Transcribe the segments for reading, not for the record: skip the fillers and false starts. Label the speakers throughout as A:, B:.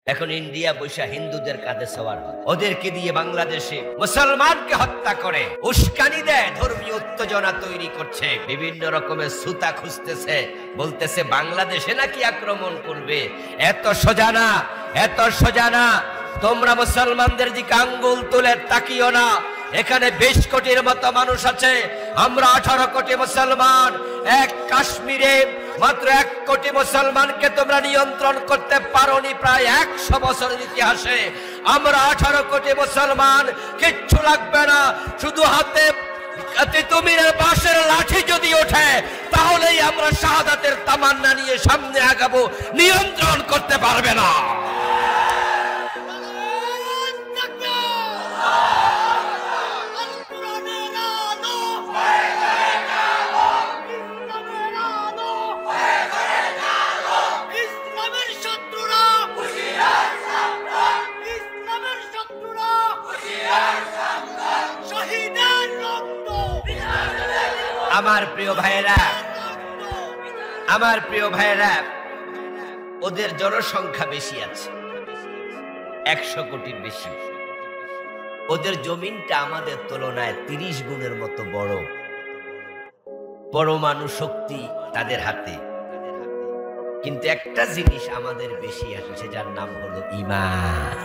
A: এখন ইন্ডিয়া বৈশা হিন্দুদের কাঁধে সওয়ার হয়, ওদেরকে দিয়ে বাংলাদেশে মুসলমানকে হত্যা করে উস্কানি দেয়, ধর্মীয় উত্তেজনা তৈরি করছে, বিভিন্ন রকমের সুতা খুঁজতেছে, বলতেছে বাংলাদেশে নাকি আক্রমণ করবে। এত সোজা না, এত সোজা না। তোমরা মুসলমানদের দিকে আঙ্গুল তুলে তাকিও না। এখানে 20 কোটির মতো মানুষ আছে, আমরা 18 কোটি মুসলমান। এক কাশ্মীরে মাত্র 1 কোটি মুসলমানকে তোমরা নিয়ন্ত্রণ করতে পারোনি প্রায় 100 বছরের ইতিহাসে। আমরা 18 কোটি মুসলমান, কিচ্ছু লাগবে না, শুধু হাতে তিতুমিরের বাঁশের লাঠি যদি ওঠে তাহলেই আমরা শাহাদাতের তামান্না নিয়ে সামনে আগাবো, নিয়ন্ত্রণ করতে পারবে না। আমার প্রিয় ভাইয়েরা, আমার প্রিয় ভাইয়েরা, ওদের জনসংখ্যা বেশি আছে, 100 কোটির বেশি। ওদের জমিনটা আমাদের তুলনায় 30 গুণের মতো বড়। পরমাণু শক্তি তাদের হাতে, কিন্তু একটা জিনিস আমাদের বেশি আছে, যার নাম হলো ঈমান।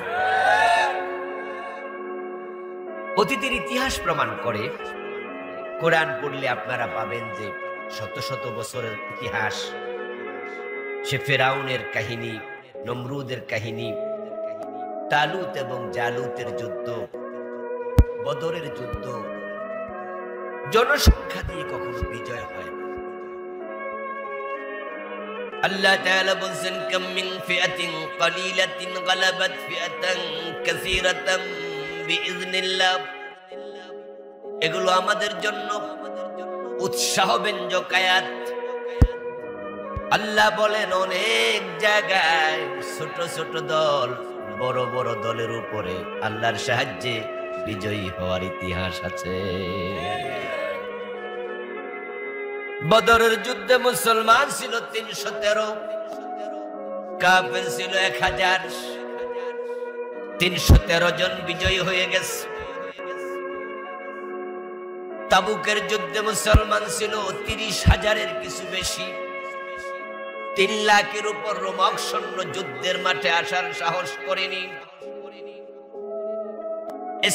A: অতীতের ইতিহাস প্রমাণ করে, কোরআন পড়লে আপনারা পাবেন যে শত শত বছরের ইতিহাস, সে ফেরাউনের কাহিনী, নমরুদের কাহিনী, তালুত এবং জালুতের যুদ্ধ, বদরের যুদ্ধ। জনসংখ্যা দিয়ে কখনো বিজয় হয় না। আল্লাহ তাআলা বলেন, কাম মিন ফিআতিন কালিলাতিন গালাবাত ফিআতান কাসীরাতান বিইজনিল্লাহ। এগুলো আমাদের জন্য উৎসাহব্যঞ্জক আয়াত। আল্লাহ বলেন, অনেক জায়গায় ছোট ছোট দল বড় বড় দলের উপরে আল্লাহর সাহায্যে বিজয়ী হওয়ার ইতিহাস আছে। বদরের যুদ্ধে মুসলমান ছিল 313, কাফের ছিল 1000। 313 জন বিজয়ী হয়ে গেছে। তাবুকের যুদ্ধে মুসলমান ছিল 30,000-এর কিছু বেশি। 3 লাখের উপর রোমক সৈন্য যুদ্ধের মাঠে আসার সাহস করেনি।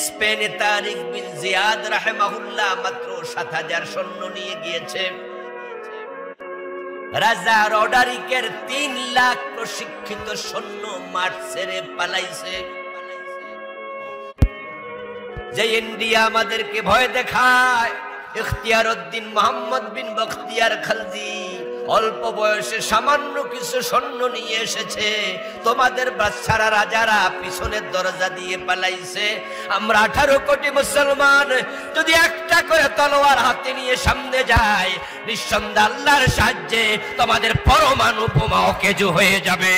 A: স্পেনে তারিক বিন জিয়াদ রাহিমাহুল্লাহ মাত্র 7,000 সৈন্য নিয়ে গিয়েছে। রাজা রডারিকের 3 লাখ প্রশিক্ষিত সৈন্য মাঠ ছেড়ে পালাইছে। যে ইন্ডিয়া আমাদেরকে ভয় দেখায়, ইখতিয়ার উদ্দিন মোহাম্মদ বিন বখতিয়ার খালজি অল্প বয়সে সামান্য কিছু সৈন্য নিয়ে এসেছে। তোমাদের বাদশারা রাজারা পিছনের দরজা দিয়ে পালাইছে। আমরা 18 কোটি মুসলমান যদি একটা করে তলোয়ার হাতে নিয়ে সামনে যাই, নিঃসন্দেহে আল্লাহর সাহায্যে তোমাদের পরমাণু বোমা অকেজো হয়ে যাবে।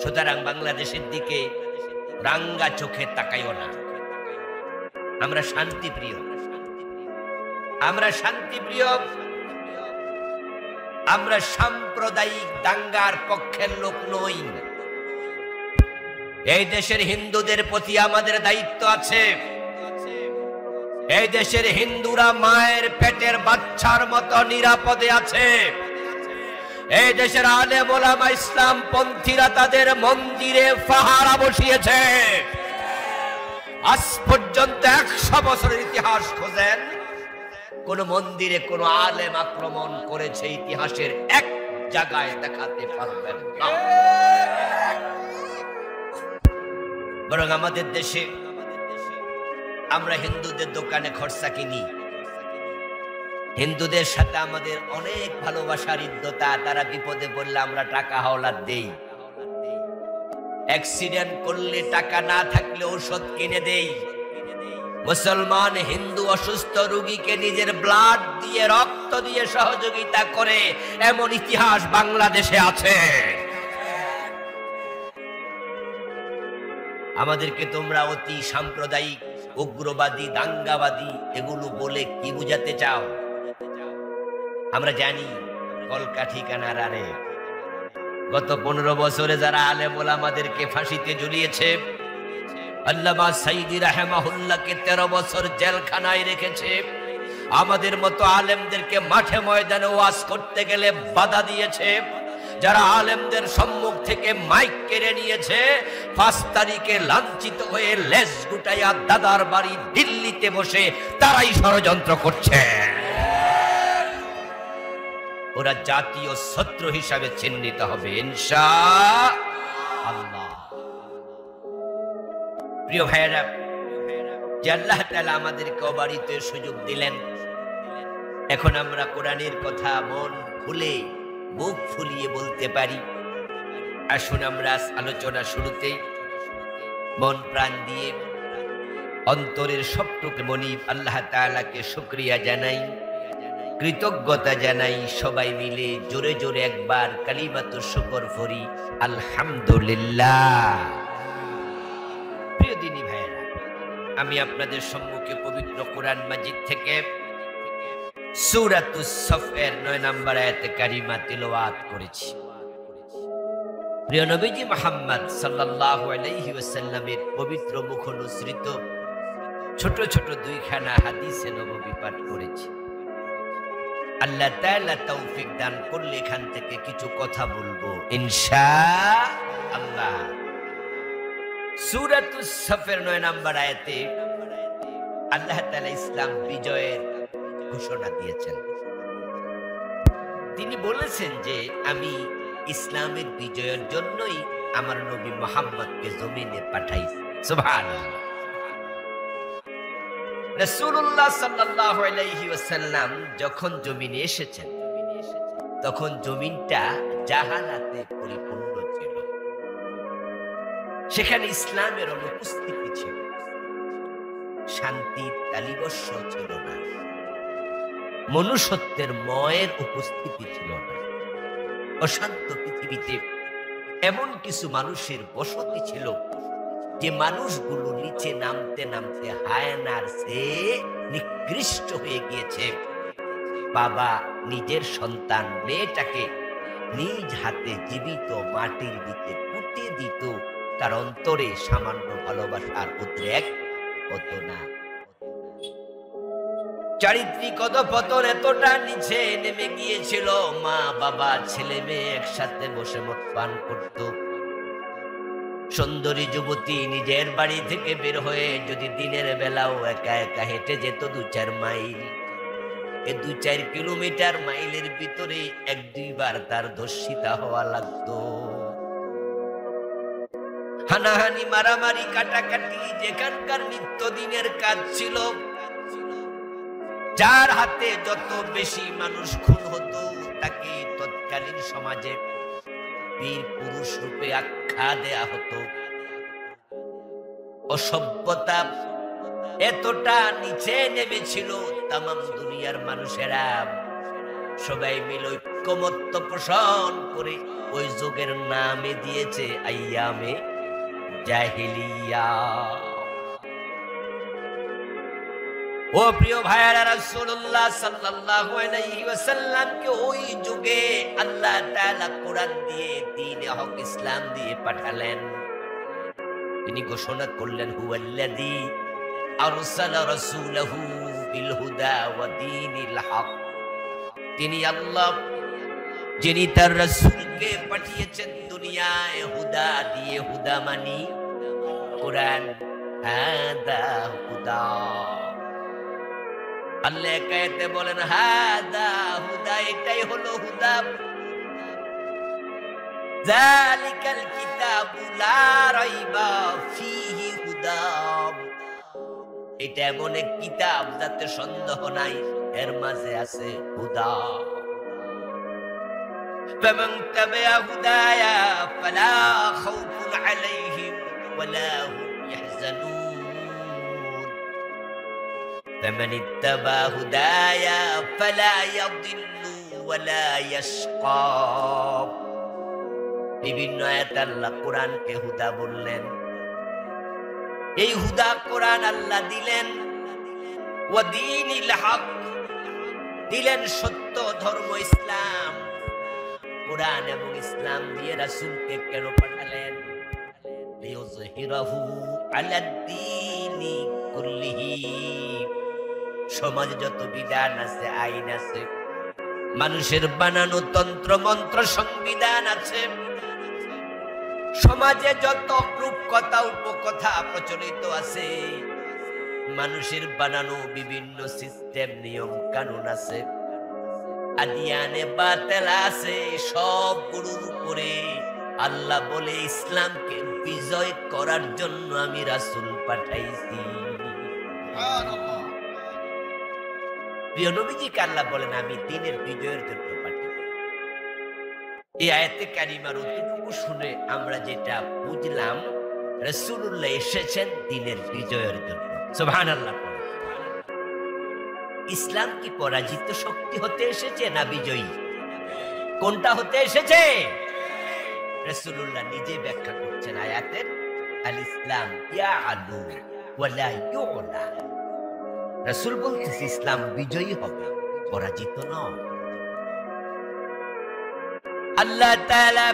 A: সুতরাং বাংলাদেশের দিকে রাঙ্গা চোখে তাকাইও না। আমরা শান্তিপ্রিয়, আমরা শান্তিপ্রিয়, আমরা সাম্প্রদায়িক দাঙ্গার পক্ষের লোক নই। এই দেশের হিন্দুদের প্রতি আমাদের দায়িত্ব আছে। এই দেশের হিন্দুরা মায়ের পেটের বাচ্চার মতো নিরাপদে আছে। এই দেশের আলেম ওলামা ইসলাম পন্থীরা তাদের মন্দিরে পাহারা বসিয়েছে। আজ পর্যন্ত 100 বছরের ইতিহাস খোঁজেন, কোন মন্দিরে কোন আলেম আক্রমণ করেছে ইতিহাসের এক জায়গায় দেখাতে পারবেন না। বরং আমাদের দেশে আমরা হিন্দুদের দোকানে খরচা কিনি। হিন্দুদের সাথে আমাদের অনেক ভালোবাসার হৃদ্যতা। তারা বিপদে পড়লে আমরা টাকা হাওলাত দেই। অ্যাক্সিডেন্ট করলে টাকা না থাকলে ঔষধ কিনে দেই। মুসলমান হিন্দু অসুস্থ রোগীকে নিজের ব্লাড দিয়ে, রক্ত দিয়ে সহযোগিতা করে, এমন ইতিহাস বাংলাদেশে আছে। আমাদেরকে তোমরা অতি সাম্প্রদায়িক, উগ্রবাদী, দাঙ্গাবাদী এগুলো বলে কি বুঝাতে চাও? আমরা জানি কলকা ঠিকানা রানে গত 15 বছরে যারা আলেম ওলামাদেরকে ফাঁসিতে ঝুলিয়েছে, আল্লামা সাইদি রাহিমাহুল্লাহকে 13 বছর জেলখানায় রেখেছে, আমাদের মতো আলেমদেরকে মাঠে ময়দানে ওয়াজ করতে গেলে বাধা দিয়েছে, যারা আলেমদের সম্মুখ থেকে মাইক কেড়ে নিয়েছে, 5 তারিখে লাঞ্ছিত হয়ে লেজ গুটাইয়া দাদার বাড়ি দিল্লিতে বসে তারাই ষড়যন্ত্র করছে। ওরা জাতীয় শত্রু হিসাবে চিহ্নিত হবে ইনশাআল্লাহ। প্রিয় ভাইয়েরা, যে আল্লাহ তাআলা আমাদেরকে অবারিত সুযোগ দিলেন, এখন আমরা কোরআনের কথা মন খুলে বুক ফুলিয়ে বলতে পারি। আসুন আমরা আলোচনা শুরুতেই মন প্রাণ দিয়ে অন্তরের সবটুকু মনিব আল্লাহ তাআলাকে শুকরিয়া জানাই, কৃতজ্ঞতা জানাই। সবাই মিলে জোরে জোরে একবার কালিমাতুশ শুকর পড়ি, আলহামদুলিল্লাহ। প্রিয় দিনী ভাইয়েরা, আমি আপনাদের সম্মুখে পবিত্র কোরআন মাজিদ থেকে সূরাতুস সফের 9 নম্বর আয়াতে কারিমা তিলাওয়াত করেছি। প্রিয় নবীজি মুহাম্মদ সাল্লাল্লাহু আলাইহি ওয়াসাল্লামের পবিত্র মুখ অনুসৃত ছোট ছোট 2খানা হাদিসে নববী পাঠ করেছি। আল্লাহ তাআলা তৌফিক দান করলে এখান থেকে কিছু কথা বলবো ইনশাআল্লাহ। সূরাতুস সফের 9 নম্বর আয়াতে আল্লাহ তাআলা ইসলাম বিজয়ের ঘোষণা দিয়েছেন। তিনি বলেছেন যে আমি ইসলামের বিজয়ের জন্যই আমার নবী মুহাম্মদকে জমিনে পাঠাইছি। সুবহানাল্লাহ। রাসূলুল্লাহ সাল্লাল্লাহু আলাইহি ওয়াসাল্লাম যখন জমিনে এসেছেন, তখন জমিনটা জাহালাতে পরিপূর্ণ ছিল। সেখানে ইসলামের অনুপস্থিতি ছিল, শান্তির তালিবর্ষ ছিল না, মনুষ্যত্বের ময়ের উপস্থিতি ছিল না। অশান্ত পৃথিবীতে এমন কিছু মানুষের বসতি ছিল যে মানুষগুলো নিচে নামতে নামতে হায়নার চেয়ে নিকৃষ্ট হয়ে গিয়েছে। বাবা নিজের সন্তান মেয়েটাকে নিজ হাতে জীবিত মাটির দিকে পুঁতে দিত, তার অন্তরে সামান্য ভালোবাসার উদ্রেক হতো না। চারিত্রিক অধঃপতন এতটা নিচে নেমে গিয়েছিল, মা বাবা ছেলে মেয়ে একসাথে বসে মদ পান করত। সুন্দরী যুবতী নিজের বাড়ি থেকে বের হয়ে যদি দিনের বেলাও একা একা হেঁটে যেত 2-4 মাইল, এই 2-4 কিলোমিটার মাইলের ভিতরে 1-2 বার তার ধর্ষিতা হওয়া লাগতো। হানাহানি, মারামারি, কাটাকাটি যেখানকার নিত্যদিনের কাজ ছিল। যার হাতে যত বেশি মানুষ খুন হতো তাকে তৎকালীন সমাজে বীর পুরুষ রূপে আখ্যা দেয়া হতো। অসভ্যতা এতটা নিচে নেমেছিল, তামাম দুনিয়ার মানুষেরা সবাই মিলে ঐক্যমত্য পোষণ করে ওই যুগের নামে দিয়েছে আইয়ামে জাহিলিয়া। ও প্রিয় ভাইয়েরা, রাসূলুল্লাহ সাল্লাল্লাহু আলাইহি ওয়াসাল্লামকে ওই যুগে আল্লাহ তাআলা কোরআন দিয়ে, দ্বীনে হক ইসলাম দিয়ে পাঠালেন। তিনি ঘোষণা করলেন, হুয়াল্লাযী আরসালা রাসূলাহু বিল হুদা ওয়া দীনিল হক। তিনি আল্লাহ, যিনি তার রাসূলকে পাঠিয়েছেন দুনিয়ায় হুদা দিয়ে। হুদা মানি কোরআন, হাদা হুদা। আল্লাহ একায়েতে বলেন হাদা হুদা, এটাই হলো হুদা। যালিকাল কিতাবু লা রাইবা ফীহি হুদা। এটা এমন এক কিতাব যাতে সন্দেহ নাই, এর মাঝে আছে হুদা। ফামান তাবিআ হুদায়া ফালা খাউফুন আলাইহিম ওয়ালা হুম ইয়াহজানুন। فمن اتبع هدايا فلا يضل ولا يشقى। বিভিন্ন আয়াতে আল্লাহ কোরআনকে হুদা বললেন। এই হুদা কোরআন আল্লাহ দিলেন। ওয়া দীনিল হক, দিলেন সত্য ধর্ম ইসলাম। কোরআন এবং ইসলাম দিয়ে রাসূলকে কেন পাঠালেন? লিইয়ুযহিরাহু আলাদ-দীনি কুল্লিহি। সমাজে যত বিধান আছে, আইন আছে, মানুষের বানানো তন্ত্র মন্ত্র সংবিধান আছে, সমাজে যত রূপকথা উপকথা প্রচলিত আছে, মানুষের বানানো বিভিন্ন সিস্টেম নিয়ম কানুন আছে, আদিয়ানে বাতেল আছে, সবগুলোর উপরে আল্লাহ বলে ইসলামকে বিজয় করার জন্য আমি রাসূল পাঠাইছি। প্রিয় নবীজিকে আল্লাহ বলেন আমি দ্বীনের বিজয়ের জন্য পাঠিয়েছি। এই আয়াতে কারিমার অতটুকু শুনে আমরা যেটা বুঝলাম, রাসূলুল্লাহ এসেছেন দ্বীনের বিজয়ের জন্য। সুবহানাল্লাহ। ইসলাম কি পরাজিত শক্তি হতে এসেছে না বিজয়ী? কোনটা হতে এসেছে? রাসূলুল্লাহ নিজে ব্যাখ্যা করছেন আয়াতের, আল ইসলাম ইয়ালু ওয়ালা ইউলা। রাসূল বলতেছে ইসলাম বিজয়ী হবে, পরাজিত নয়। আল্লাহ তাআলা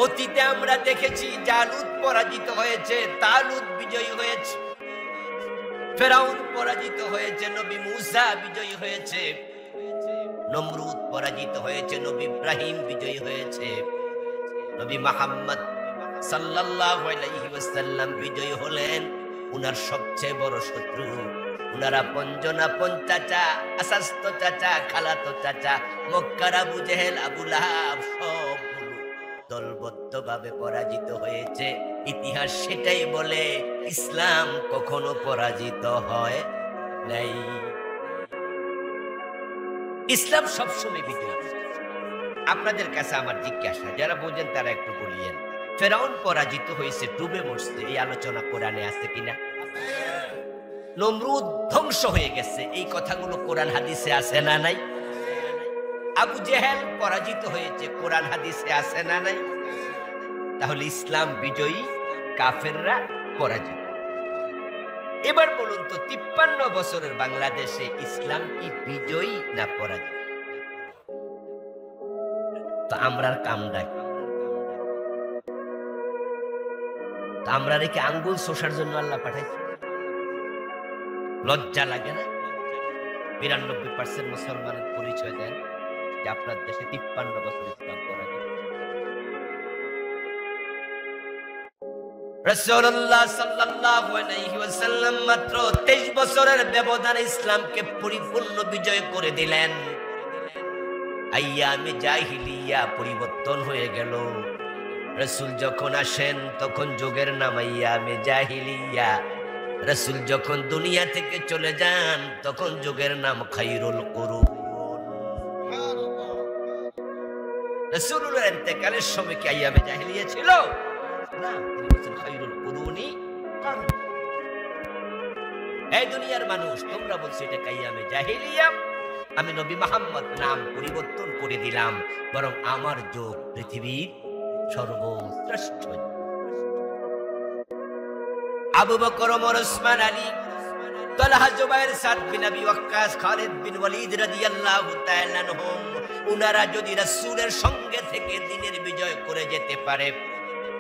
A: অতীতে আমরা দেখেছি জালুত পরাজিত হয়েছে, তালুত বিজয়ী হয়েছে, ফেরাউন পরাজিত হয়েছে, নবী মূসা বিজয়ী হয়েছে, নমরুদ পরাজিত হয়েছে, নবী ইব্রাহিম বিজয়ী হয়েছে, নবী মুহাম্মদ সাল্লাল্লাহু আলাইহি ওয়াসাল্লাম বিজয়ী হলেন। উনার সবচেয়ে বড় শত্রু, উনারা পঞ্জনা পঞ্চাচা, আসাস্ত চাচা, খালাতো চাচা, মক্কার আবু জেহেল, আবু লাহাব সবগুলো দলবদ্ধভাবে পরাজিত হয়েছে। ইতিহাস সেটাই বলে, ইসলাম কখনো পরাজিত হয় নাই। ইসলাম সবসময় বিজয়ী। আপনাদের কাছে আমার জিজ্ঞাসা, যারা বোঝেন তারা একটু বলিয়েন, ফেরাউন পরাজিত হয়েছে, ডুবে মরছে, এই আলোচনা কোরআনে আছে কিনা? নমরুদ ধ্বংস হয়ে গেছে, এই কথাগুলো কোরআন হাদিসে আছে না নাই? আবু জেহেল পরাজিত হয়েছে, কোরআন হাদিসে আছে না নাই? তাহলে ইসলাম বিজয়ী, কাফেররা পরাজিত। এবার বলুন তো, 53 বছরের বাংলাদেশে ইসলাম কি বিজয়ী না পরাজিত? তো আমরার কামটা কি? আমরা রেখে আঙ্গুল শোষার জন্য আল্লাহ পাঠাইছে? লজ্জা লাগে না? 92% মুসলমানের পরিচয় দেন যে আপনার দেশে 53 বছর ইসলাম পরাজিত। রাসূলুল্লাহ সাল্লাল্লাহু আলাইহি ওয়াসাল্লাম মাত্র 23 বছরের ব্যবধানে ইসলামকে পরিপূর্ণ বিজয় করে দিলেন। আইয়ামে জাহিলিয়া পরিবর্তন হয়ে গেল। রাসূল যখন আসেন তখন যুগের নাম আইয়ামে জাহিলিয়া। রাসূল যখন দুনিয়া থেকে চলে যান তখন যুগের নাম খায়রুল কুরুন। রাসূলের ইন্তেকালের সময় কি আইয়ামে জাহিলিয়া ছিল? না, তিনি বলেছেন খায়রুল কুরুনি কারণ। এই দুনিয়ার মানুষ, তোমরা বলছো এটা আইয়ামে জাহিলিয়া, আমি নবী মুহাম্মদ নাম পরিবর্তন করে দিলাম, বরং আমার যুগ পৃথিবীর সর্বশ্রেষ্ঠ। আবু বকর, ওমর, ওসমান, আলী, তালহা, জুবায়ের, সাদ বিন আবি ওয়াক্কাস, খালিদ বিন ওয়ালিদ রাদিয়াল্লাহু তাআলা আনহুম, উনারা যদি রাসূলের সঙ্গে থেকে দ্বীনের বিজয় করে যেতে পারে,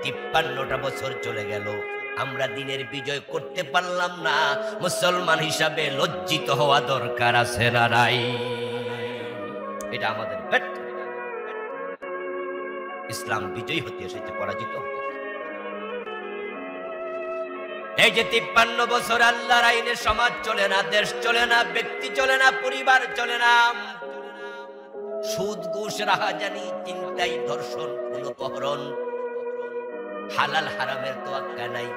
A: 53টা বছর চলে গেল, আমরা দ্বীনের বিজয় করতে পারলাম না, মুসলমান হিসাবে লজ্জিত হওয়া দরকার আছে না নাই? এটা আমাদের ব্যর্থ। ইসলাম বিজয়ী হতে এসেছে, পরাজিত হতে। এই যে 53 বছর আল্লাহর আইনে সমাজ চলে না, দেশ চলে না, ব্যক্তি চলে না, পরিবার চলে না, সুদ, ঘুষ, রাহাজানি, চিন্তাই, ধর্ষণ, কুলপহরণ, হালাল হারামের তোয়াক্কা নাই।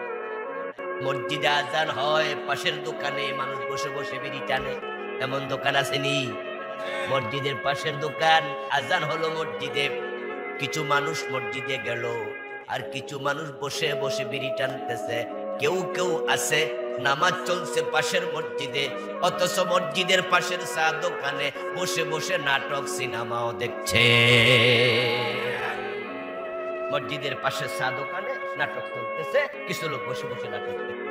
A: মসজিদে আজান হয়, পাশের দোকানে মানুষ বসে বসে বিড়ি টানে, এমন দোকান আসেনি? মসজিদের পাশের দোকান, আজান হলো মসজিদে, কিছু মানুষ মসজিদে গেল আর কিছু মানুষ বসে বসে বিড়ি টানতেছে। কেউ কেউ আছে নামাজ চলছে পাশের মসজিদে, অথচ মসজিদের পাশের চা দোকানে বসে বসে নাটক সিনেমাও দেখছে। মসজিদের পাশে চা দোকানে নাটক চলতেছে, কিছু লোক বসে বসে নাটক দেখছে।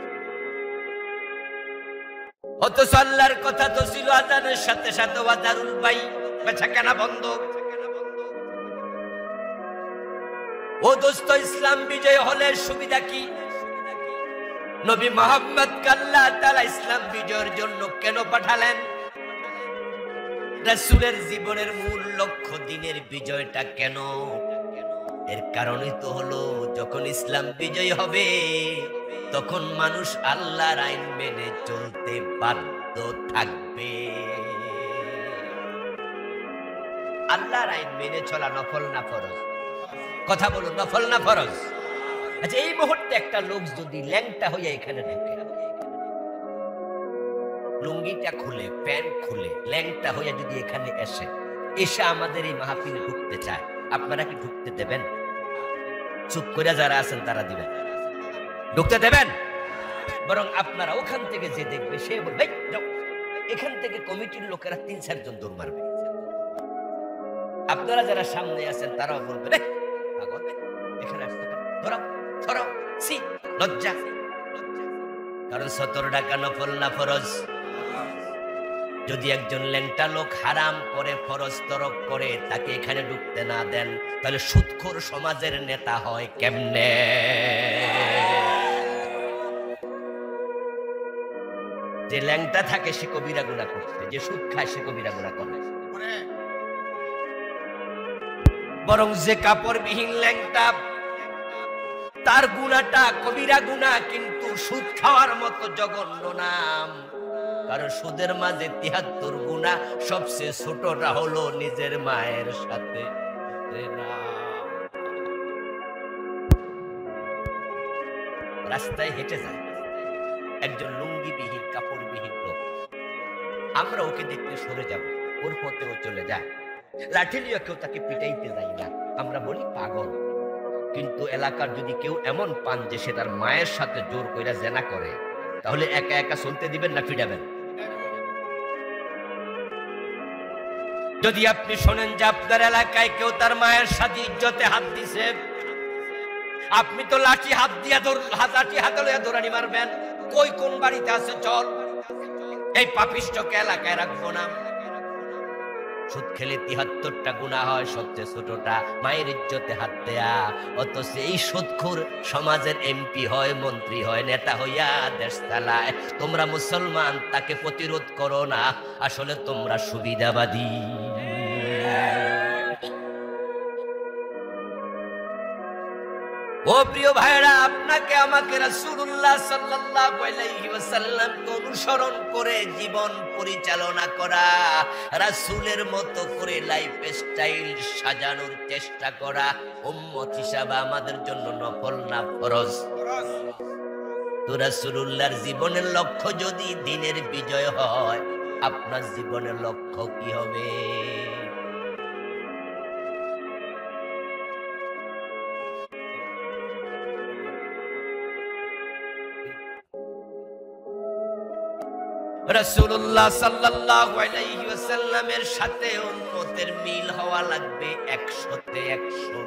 A: অথচ আল্লাহর কথা তো ছিল আজানের সাথে সাথে ওয়াদারুল বাই, বেচাকেনা বন্ধ। ও দোস্ত, ইসলাম বিজয় হলে সুবিধা কি? নবী মুহাম্মদ আল্লাহ তাআলা ইসলাম বিজয়ের জন্য কেন পাঠালেন? রাসূলের জীবনের মূল লক্ষ্য দ্বীনের বিজয়টা কেন? এর কারণই তো হলো, যখন ইসলাম বিজয় হবে তখন মানুষ আল্লাহর আইন মেনে চলতে বাধ্য থাকবে। আল্লাহর আইন মেনে চলা নফল না ফরজ? কথা বলুন, নফল না ফরজ? আচ্ছা, এই মুহূর্তে একটা লোক যদি ল্যাংটা হইয়া এখানে ঢুকে, লুঙ্গিটা খুলে প্যান্ট খুলে ল্যাংটা হইয়া যদি এখানে এসে আমাদের এই মাহফিলে ঢুকতে চায়, আপনারা কি ঢুকতে দেবেন? চুপ করে যারা আছেন তারা দিবেন, ঢুকতে দেবেন? বরং আপনারা ওখান থেকে যে দেখবে সে বলবে, এখান থেকে কমিটির লোকেরা ৩-৪ জন দৌড় মারবে। আপনারা যারা সামনে আছেন তারাও বলবেন, এখানে আসতে ধরাও ধরাও, সি লজ্জা। কারণ ১৭ টাকা নফল না ফরজ? যদি একজন ল্যাংটা লোক হারাম করে ফরজ তরক করে তাকে এখানে ঢুকতে না দেন, তাহলে সুদখোর সমাজের নেতা হয় কেমনে? যে ল্যাংটা থাকে সে কবিরা গুনাহ করছে, যে সুদ খায় সে কবিরা গুনাহ করে। বরং যে কাপড়বিহীন ল্যাংটা, তার গুনাহটা কবিরা গুনাহ, কিন্তু সুদ খাওয়ার মতো জঘন্য নাম। কারণ সুদের মাঝে ৭৩ গুনাহ, সবচেয়ে ছোটটা হলো নিজের মায়ের সাথে। রাস্তায় হেঁটে যায় একজন লুঙ্গিবিহীন কাপড়বিহীন লোক, আমরা ওকে দেখতে সরে যাব, ওর পথেও চলে যায়। লাঠি নিয়ে কেউ তাকে পিটাইতে যায় না, আমরা বলি পাগল। কিন্তু এলাকার যদি কেউ এমন পান যে সে তার মায়ের সাথে জোর কইরা জেনা করে, তাহলে একা একা চলতে দিবেন না পিটাবেন? যদি আপনি শোনেন যে আপনার এলাকায় কেউ তার মায়ের সাথে ইজ্জতে হাত দিছে, আপনি তো লাঠি হাত দিয়া লাঠি হাতে লইয়া দৌড়ানি মারবেন, কই কোন বাড়িতে আছে চল, এই পাপিষ্ঠকে এলাকায় রাখবো না। সুদ খেলে ৭৩টা গুনাহ হয়, সবচেয়ে ছোটটা মায়ের ইজ্জতে হাত দেয়া। অথচ এই সুদখোর সমাজের এমপি হয়, মন্ত্রী হয়, নেতা হইয়া দেশ চালায়। তোমরা মুসলমান, তাকে প্রতিরোধ করো না, আসলে তোমরা সুবিধাবাদী। ও প্রিয় ভাইরা, আপনাকে আমাকে রাসূলুল্লাহ সাল্লাল্লাহু আলাইহি ওয়াসাল্লাম অনুসরণ করে জীবন পরিচালনা করা, রাসূলের মতো করে লাইফ স্টাইল সাজানোর চেষ্টা করা উম্মত হিসাবে আমাদের জন্য নফল না ফরজ? তো রাসূলুল্লাহর জীবনের লক্ষ্য যদি দ্বীনের বিজয় হয়, আপনার জীবনের লক্ষ্য কি হবে? রাসূলুল্লাহ সাল্লাল্লাহু আলাইহি ওয়াসাল্লামের সাথে উম্মতের মিল হওয়া লাগবে ১০০-তে ১০০।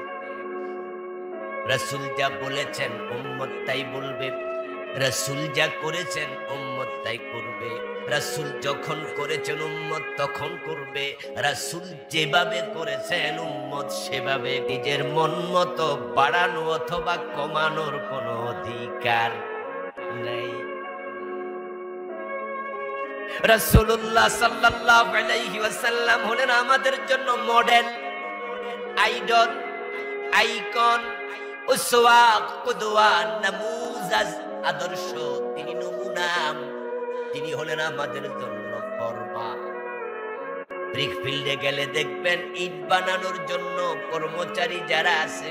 A: রাসূল যা বলেছেন উম্মত তাই বলবে, রাসূল যা করেছেন উম্মত তাই করবে, রাসূল যখন করেছেন উম্মত তখন করবে, রাসূল যেভাবে করেছেন উম্মত সেভাবে। নিজের মন মতো বাড়ানো অথবা কমানোর কোনো অধিকার নেই। রাসূলুল্লাহ সাল্লাল্লাহু আলাইহি ওয়াসাল্লাম হলেন আমাদের জন্য মডেল, আইডল, আইকন, উসওয়া, কুদওয়া, নামুজাজ, আদর্শ। তিনি নমুনা, তিনি হলেন আমাদের জন্য ফরমা। ব্রিক ফিল্ডে গেলে দেখবেন ইট বানানোর জন্য কর্মচারী যারা আছে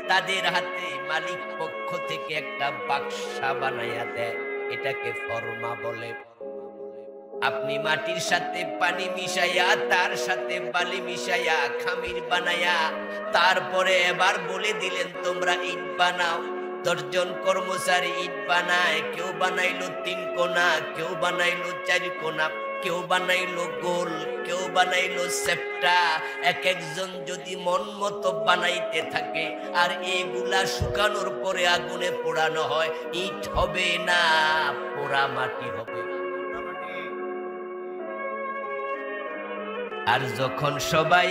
A: তাদের হাতে মালিক পক্ষ থেকে একটা বাক্সা বানাইয়া দেয়, এটাকে ফরমা বলে। আপনি মাটির সাথে পানি মিশাইয়া, তার সাথে বালি মিশাইয়া খামির বানাইয়া তারপরে এবার বলে দিলেন তোমরা ইট বানাও। ১০ জন কর্মচারী ইট বানায়, কেউ বানাইলো ৩ কোনা, কেউ বানাইলো ৪ কোনা, কেউ বানাইলো গোল, কেউ বানাইলো সেপ্টা। এক একজন যদি মন মতো বানাইতে থাকে আর এগুলা শুকানোর পরে আগুনে পোড়ানো হয়, ইট হবে না, পোড়া মাটি হবে। আর যখন সবাই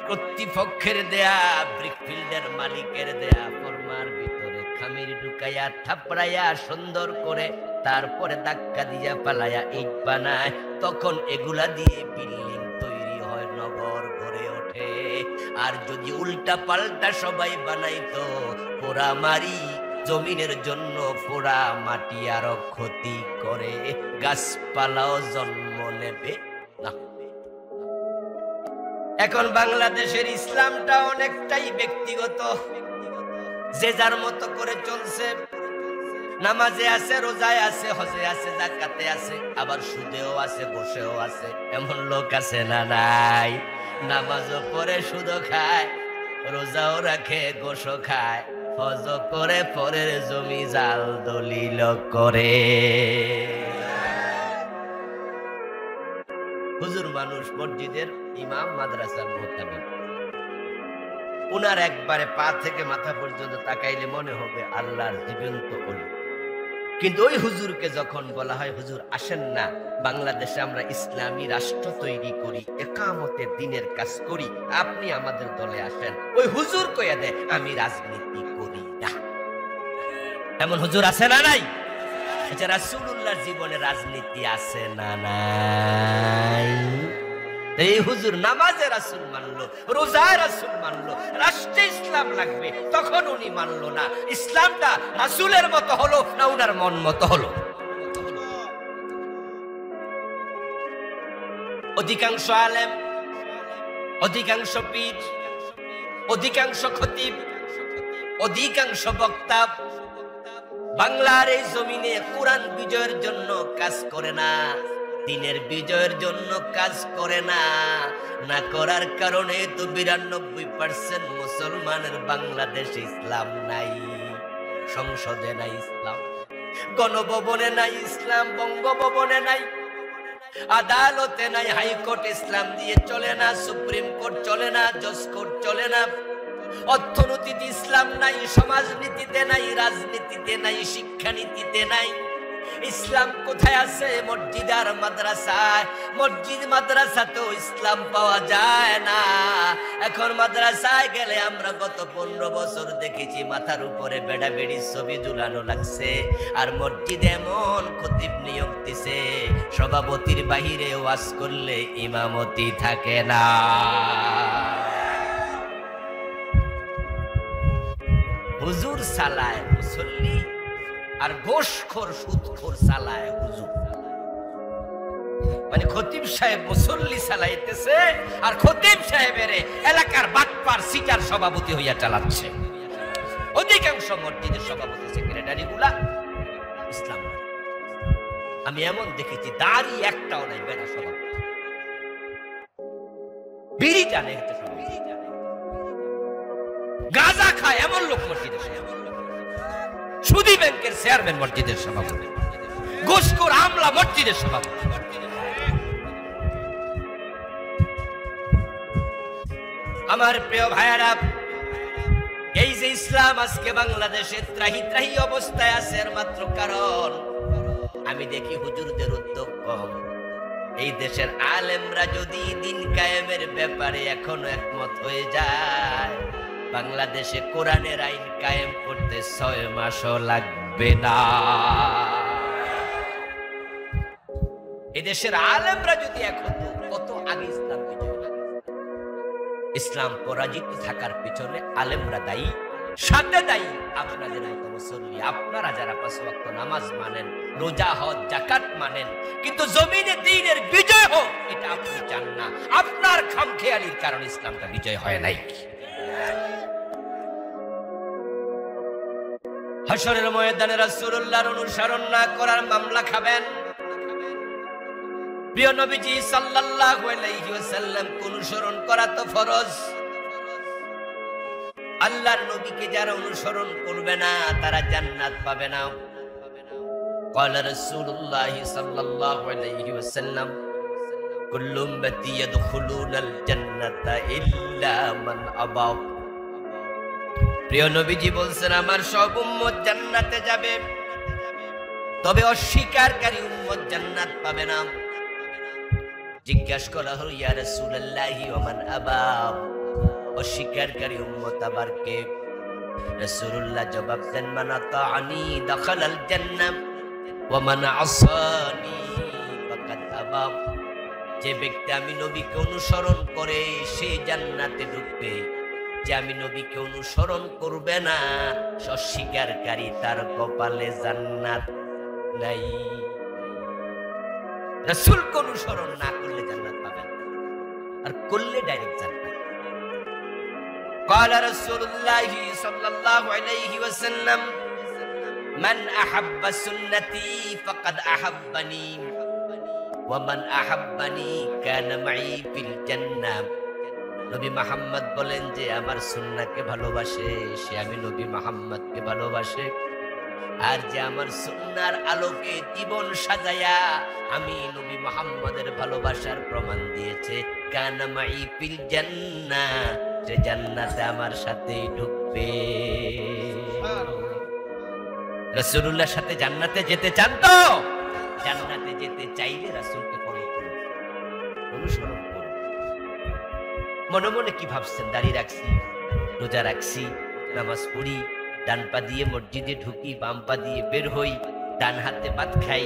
A: কর্তৃপক্ষের দেয়া, ব্রিকফিল্ডের মালিকের দেয়া ফরমার ভিতরে খামির ঢুকাইয়া থাপড়াইয়া সুন্দর করে তারপরে ধাক্কা দিয়া পালাইয়া ইট বানায়। তখন এগুলা দিয়ে বিল্ডিং তৈরি হয়, নগর গড়ে ওঠে। আর যদি উল্টা পাল্টা সবাই বানাইতো, পোড়া মারি জমিনের জন্য পোড়া মাটি আরো ক্ষতি করে, গাছপালাও জন্ম নেবে না। এখন বাংলাদেশের ইসলামটা অনেকটাই ব্যক্তিগত, যে যার মতো করে চলছে। নামাজে আছে, রোজায় আছে, হজে আছে, যাকাতে আছে, আবার সুদেও আছে, বসেও আছে। এমন লোক আছে না নাই? নামাজও পড়ে, সুদও খায়, রোজাও রাখে, গোশও খায়, হজ করে, পরের জমি জাল দলিল করে। হুজুর মানুষ, মসজিদের ইমাম, মাদ্রাসার মুতাবিক, উনার একবারে পা থেকে মাথা পর্যন্ত তাকাইলে মনে হবে আল্লাহর জীবন্ত ওলি। কিন্তু ওই হুজুরকে যখন বলা হয়, হুজুর আসেন না, বাংলাদেশে আমরা ইসলামী রাষ্ট্র তৈরি করি, একামতে দিনের কাজ করি, আপনি আমাদের দলে আসেন, ওই হুজুর কইয়া দেয় আমি রাজনীতি করি না। এমন হুজুর আছে না নাই? আচ্ছা, রাসূলুল্লাহর জীবনে রাজনীতি আছে না নাই? এই হুজুর নামাজে রাসূল মানলো, রোজায় রাসূল মানলো, রাষ্ট্রে ইসলাম লাগবে, তখন উনি মানলো না। ইসলামটা রাসূলের মতো হলো না উনার মন মতো হলো? অধিকাংশ আলেম, অধিকাংশ পীর, অধিকাংশ খতিব, অধিকাংশ বক্তা বাংলার এই জমিনে কোরআন বিজয়ের জন্য কাজ করে না, দিনের বিজয়ের জন্য কাজ করে না। না করার কারণে তো ৯২% মুসলমানের বাংলাদেশে ইসলাম নাই, সংসদে নাই ইসলাম, গণভবনে নাই ইসলাম, বঙ্গভবনে নাই, আদালতে নাই, হাইকোর্ট ইসলাম দিয়ে চলে না, সুপ্রিম কোর্ট চলে না, জজ কোর্ট চলে না, অর্থনীতিতে ইসলাম নাই, সমাজনীতিতে নাই, রাজনীতিতে নাই, শিক্ষানীতিতে নাই। ইসলাম কোথায় আছে? মসজিদ আর মাদ্রাসায়। মসজিদ মাদ্রাসাতেও ইসলাম পাওয়া যায় না। এখন মাদ্রাসায় গেলে আমরা গত 15 বছর দেখেছি মাথার উপরে বেড়া বেড়ি ছবি ঝুলানো লাগছে, আর মসজিদে এমন খতিব নিয়োগ দিছে, সভাপতির বাহিরে ওয়াজ করলে ইমামতি থাকে না। হুজুর সালায় মুসল্লি, আর ঘোষখোর সুদখোর সালায় হুজুর। মানে খতিব সাহেব মুসল্লি চালাইতেছে, আর খতিব সাহেবের এলাকার বাটপার সিটার সভাপতি হইয়া চালাচ্ছে। অধিকাংশ মসজিদের সভাপতি সেক্রেটারি গুলা ইসলাম। আমি এমন দেখেছি দাড়ি একটাও নাই, বেড়া সভাপতি, বিড়ি টানে, গাঁজা খায় এমন লোক মসজিদের সভাপতি, সুদী ব্যাংকের চেয়ারম্যান মসজিদের সভাপতি, ঘুষখোর আমলা মসজিদের সভাপতি। আমার প্রিয় ভাইয়ারা, এই যে ইসলাম আজকে বাংলাদেশে ত্রাহি ত্রাহি অবস্থায় আছে, এর মাত্র কারণ আমি দেখি হুজুরদের উদ্যোগ কম। এই দেশের আলেমরা যদি দিন কায়েমের ব্যাপারে এখনো একমত হয়ে যায়, বাংলাদেশে কোরআনের আইন কায়েম করতে 6 মাসও লাগবে না। এদেশের আলেমরা যদি এখন কত আগে ইসলাম বিজয়, ইসলাম পরাজিত থাকার পিছনে আলেমরা দায়ী, সাথে দায়ী আপনাদের মতো মুসল্লি, আপনারা যারা 5 ওয়াক্ত নামাজ মানেন, রোজা হজ যাকাত মানেন, কিন্তু জমিনে দ্বীনের বিজয় হোক এটা আপনি চান না। আপনার খামখেয়ালির কারণে ইসলামটা বিজয় হয় নাই। হাশরের ময়দানে রাসূলুল্লাহর অনুসরণ না করার মামলা খাবেন। প্রিয় নবীজি সাল্লাল্লাহু আলাইহি ওয়াসাল্লাম অনুসরণ করা তো ফরজ। আল্লাহর নবীকে যারা অনুসরণ করবে না তারা জান্নাত পাবে না। قال رسول الله صلى الله عليه وسلم كل امتي يدخلون الجنة إلا من أبى। প্রিয় নবীজি বলছেন আমার সব উম্মত জান্নাতে যাবে, তবে অস্বীকারী উম্মত জান্নাত পাবে না। জিজ্ঞাসা করা হলো ইয়া রাসূলুল্লাহ ওয়া মান আবা, অস্বীকারী উম্মত আবার কে? রাসূলুল্লাহ জবাব দেন, মান আতাআনি দাখালাল জান্নাহ ওয়া মান আসানি ফাকাদ আবা। যে ব্যক্তি আমি নবীকে অনুসরণ করে সে জান্নাতে ঢুকবে, যে আমি নবীকে অনুসরণ করবে না অস্বীকারী তার কপালে জান্নাত নাই। রাসূলকে অনুসরণ না করলে জান্নাত পাবেন, আর করলে ডাইরেক্ট জান্নাত। قال رسول الله صلى الله عليه وسلم من أحب سنتي فقد أحبني ومن أحبني كان معي في الجنة। নবী মুহাম্মদ বলেন যে আমার সুন্নাহকে ভালোবাসে সে আমি নবী মুহাম্মদকে ভালোবাসে, আর যে আমার সুন্নাহর আলোকে জীবন সাজায়া আমি নবী মুহাম্মদের ভালোবাসার প্রমাণ দিয়েছে, কানা মাই ফিল জান্নাহ, সে জান্নাতে আমার সাথেই ঢুকবে। রাসূলুল্লাহর সাথে জান্নাতে যেতে চান তো? জান্নাতে যেতে চাইলে রাসূলকে ফলো করুন, অনুসরণ করুন। মনে মনে কি ভাবছেন? দাঁড়িয়ে রাখছি, রোজা রাখছি, নামাজ পড়ি, ডান পা দিয়ে মসজিদে ঢুকি, বাম পা দিয়ে বের হই, ডান হাতে ভাত খাই,